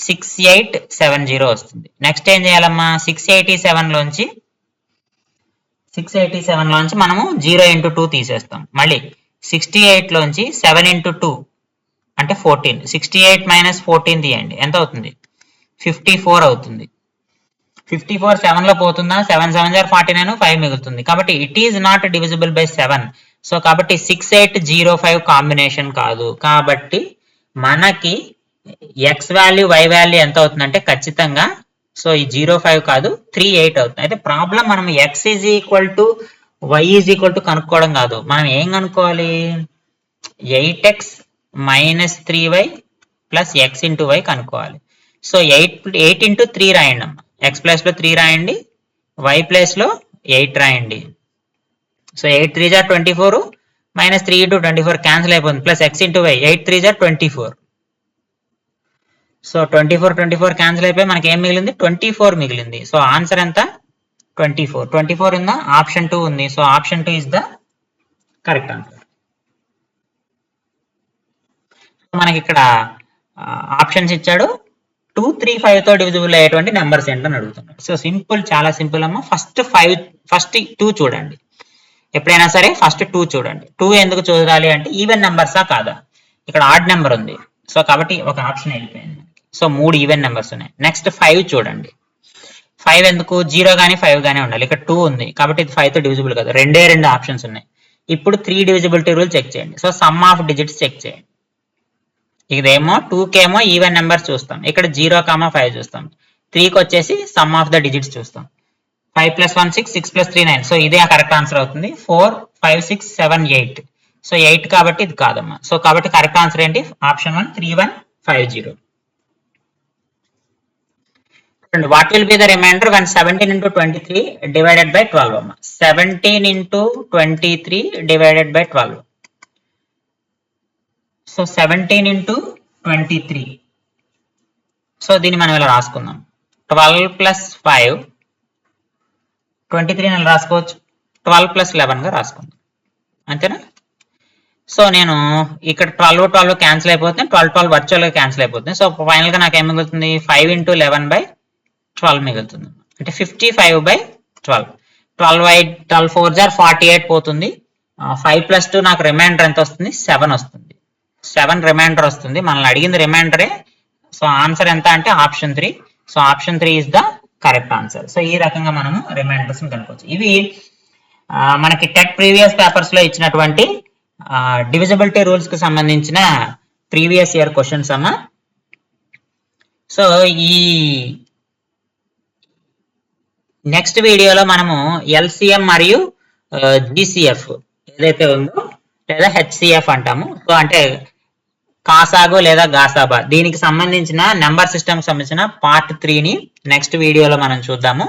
Speaker 1: 6870 వస్తుంది. నెక్స్ట్ ఏం చేయాలమ్మా? 687 లోంచి మనము 0 into 2 తీసేస్తాం. మళ్ళీ 68 లోంచి 7 into 2 అంటే 14. 68 minus 14 తీయండి, ఎంత అవుతుంది? 54 అవుతుంది. 54 7 లో పోతుందా? 7 7 49 5 మిగులుతుంది. కాబట్టి it is not divisible by 7. So కాబట్టి 6805 కాంబినేషన్ కాదు. కాబట్టి మనకి ఎక్స్ వాల్యూ వై వాల్యూ ఎంత అవుతుందంటే ఖచ్చితంగా సో ఈ 05 కాదు, 38 అవుతుంది. అయితే ప్రాబ్లం మనం x is equal to y is equal to కనుక్కోవడం కాదు, మనం ఏం కనుక్కోవాలి? 8x minus 3y plus x into y కనుక్కోవాలి. సో 8 into 3 రాయండి అమ్మ. ఎక్స్ ప్లేస్ లో 3 రాయండి, వై ప్లేస్ లో 8 రాయండి. సో 8 3 జా 24 మైనస్ 3 into 24 క్యాన్సిల్ అయిపోతుంది, ప్లస్ ఎక్స్ ఇంటూ వై 8 3 జా 24. సో 24 క్యాన్సిల్ అయిపోయి మనకి ఏం మిగిలింది? 24 మిగిలింది. సో ఆన్సర్ ఎంత? 24 ఉందా? ఆప్షన్ 2 ఉంది. So option 2 is the correct answer. మనకి ఇక్కడ ఆప్షన్స్ ఇచ్చాడు. 2 3 5 తో డివిజిబుల్ అయ్యేటువంటి నెంబర్స్ ఏంటని అడుగుతున్నాడు. సో సింపుల్, చాలా సింపుల్ అమ్మ. ఫస్ట్ 2 చూడండి. ఎప్పుడైనా సరే ఫస్ట్ 2 చూడండి. 2 ఎందుకు చూడాలి అంటే ఈవెన్ నెంబర్సా కాదా? ఇక్కడ ఆడ్ నెంబర్ ఉంది, సో కాబట్టి ఒక ఆప్షన్ వెళ్ళిపోయింది. సో 3 ఈవెన్ నెంబర్స్ ఉన్నాయి. నెక్స్ట్ 5 చూడండి. 5 ఎందుకు? 0 కానీ 5 కానీ ఉండాలి. ఇక్కడ 2 ఉంది కాబట్టి ఇది 5 తో డివిజిబుల్ కాదు. 2 ఆప్షన్స్ ఉన్నాయి. ఇప్పుడు 3 డివిజిబిలిటీ రూల్ చెక్ చేయండి. So sum of digits check చేయండి. ఇదేమో 2 కేమో ఈవెన్ నెంబర్స్ చూస్తాం, ఇక్కడ 0, 5 చూస్తాం. 3కి వచ్చేసి సమ్ ఆఫ్ ద డిజిట్స్ చూస్తాం. 5 + 1 6 6 + 3 9. సో ఇదే కరెక్ట్ ఆన్సర్ అవుతుంది. 4 5 6 7 8. సో 8 కాబట్టి ఇది కాదమ్మా. సో కాబట్టి కరెక్ట్ ఆన్సర్ ఏంటి? Option 1 3150. What will be the remainder when 17 into 23 divided by 12 అమ్మా? 17 into 23 divided by 12. So 17 into 23. So దీన్ని మనం ఇలా రాసుకుందాం. 12 + 5 23 అని రాసుకోవచ్చు. 12 + 11 గా రాసుకుందాం, అంతేనా? సో నేను ఇక్కడ 12 12 క్యాన్సిల్ అయిపోతుంది, 12 12 వర్చువల్ గా క్యాన్సిల్ అయిపోతుంది. సో ఫైనల్ గా నాకు ఏం మిగులుతుంది? 5 into 11/12 మిగులుతుంది. అంటే 55/12. 12 4 48 పోతుంది. 5 + 2 నాకు రిమైండర్ ఎంత వస్తుంది? 7 వస్తుంది. 7 రిమైండర్ వస్తుంది. మనల్ని అడిగింది రిమైండరే. సో ఆన్సర్ ఎంత అంటే option 3. So option 3 is the correct answer. So ఈ రకంగా మనము రిమైండర్స్ కనుక్కోవచ్చు. ఇవి మనకి టెట్ ప్రీవియస్ పేపర్స్ లో ఇచ్చినటువంటి డివిజిబిలిటీ రూల్స్ కి సంబంధించిన ప్రీవియస్ ఇయర్ క్వశ్చన్స్ అమ్మా. సో ఈ నెక్స్ట్ వీడియోలో మనము ఎల్సిఎం మరియు జిసిఎఫ్ ఏదైతే ఉందో లేదా హెచ్సిఎఫ్ అంటాము. సో అంటే కాసాగు లేదా గాసాబా, దీనికి సంబంధించిన నెంబర్ సిస్టమ్ సంబంధించిన పార్ట్ 3ని నెక్స్ట్ వీడియోలో మనం చూద్దాము.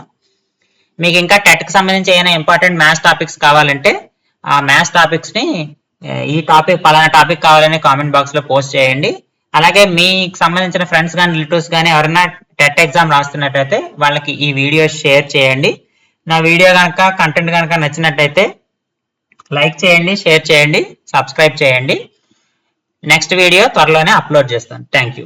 Speaker 1: మీకు ఇంకా టెట్ కి సంబంధించి ఏమైనా ఇంపార్టెంట్ మ్యాథ్స్ టాపిక్స్ కావాలంటే ఆ మ్యాథ్స్ టాపిక్స్ ని ఈ టాపిక్ పలానా టాపిక్ కావాలని కామెంట్ బాక్స్ లో పోస్ట్ చేయండి. అలాగే మీకు సంబంధించిన ఫ్రెండ్స్ కానీ రిలేటివ్స్ కానీ ఎవరైనా టెట్ ఎగ్జామ్ రాస్తున్నట్టయితే వాళ్ళకి ఈ వీడియో షేర్ చేయండి. నా వీడియో కనుక కంటెంట్ కనుక నచ్చినట్టయితే లైక్ చేయండి, షేర్ చేయండి, సబ్స్క్రైబ్ చేయండి. నెక్స్ట్ వీడియో త్వరలోనే అప్లోడ్ చేస్తాను. Thank you.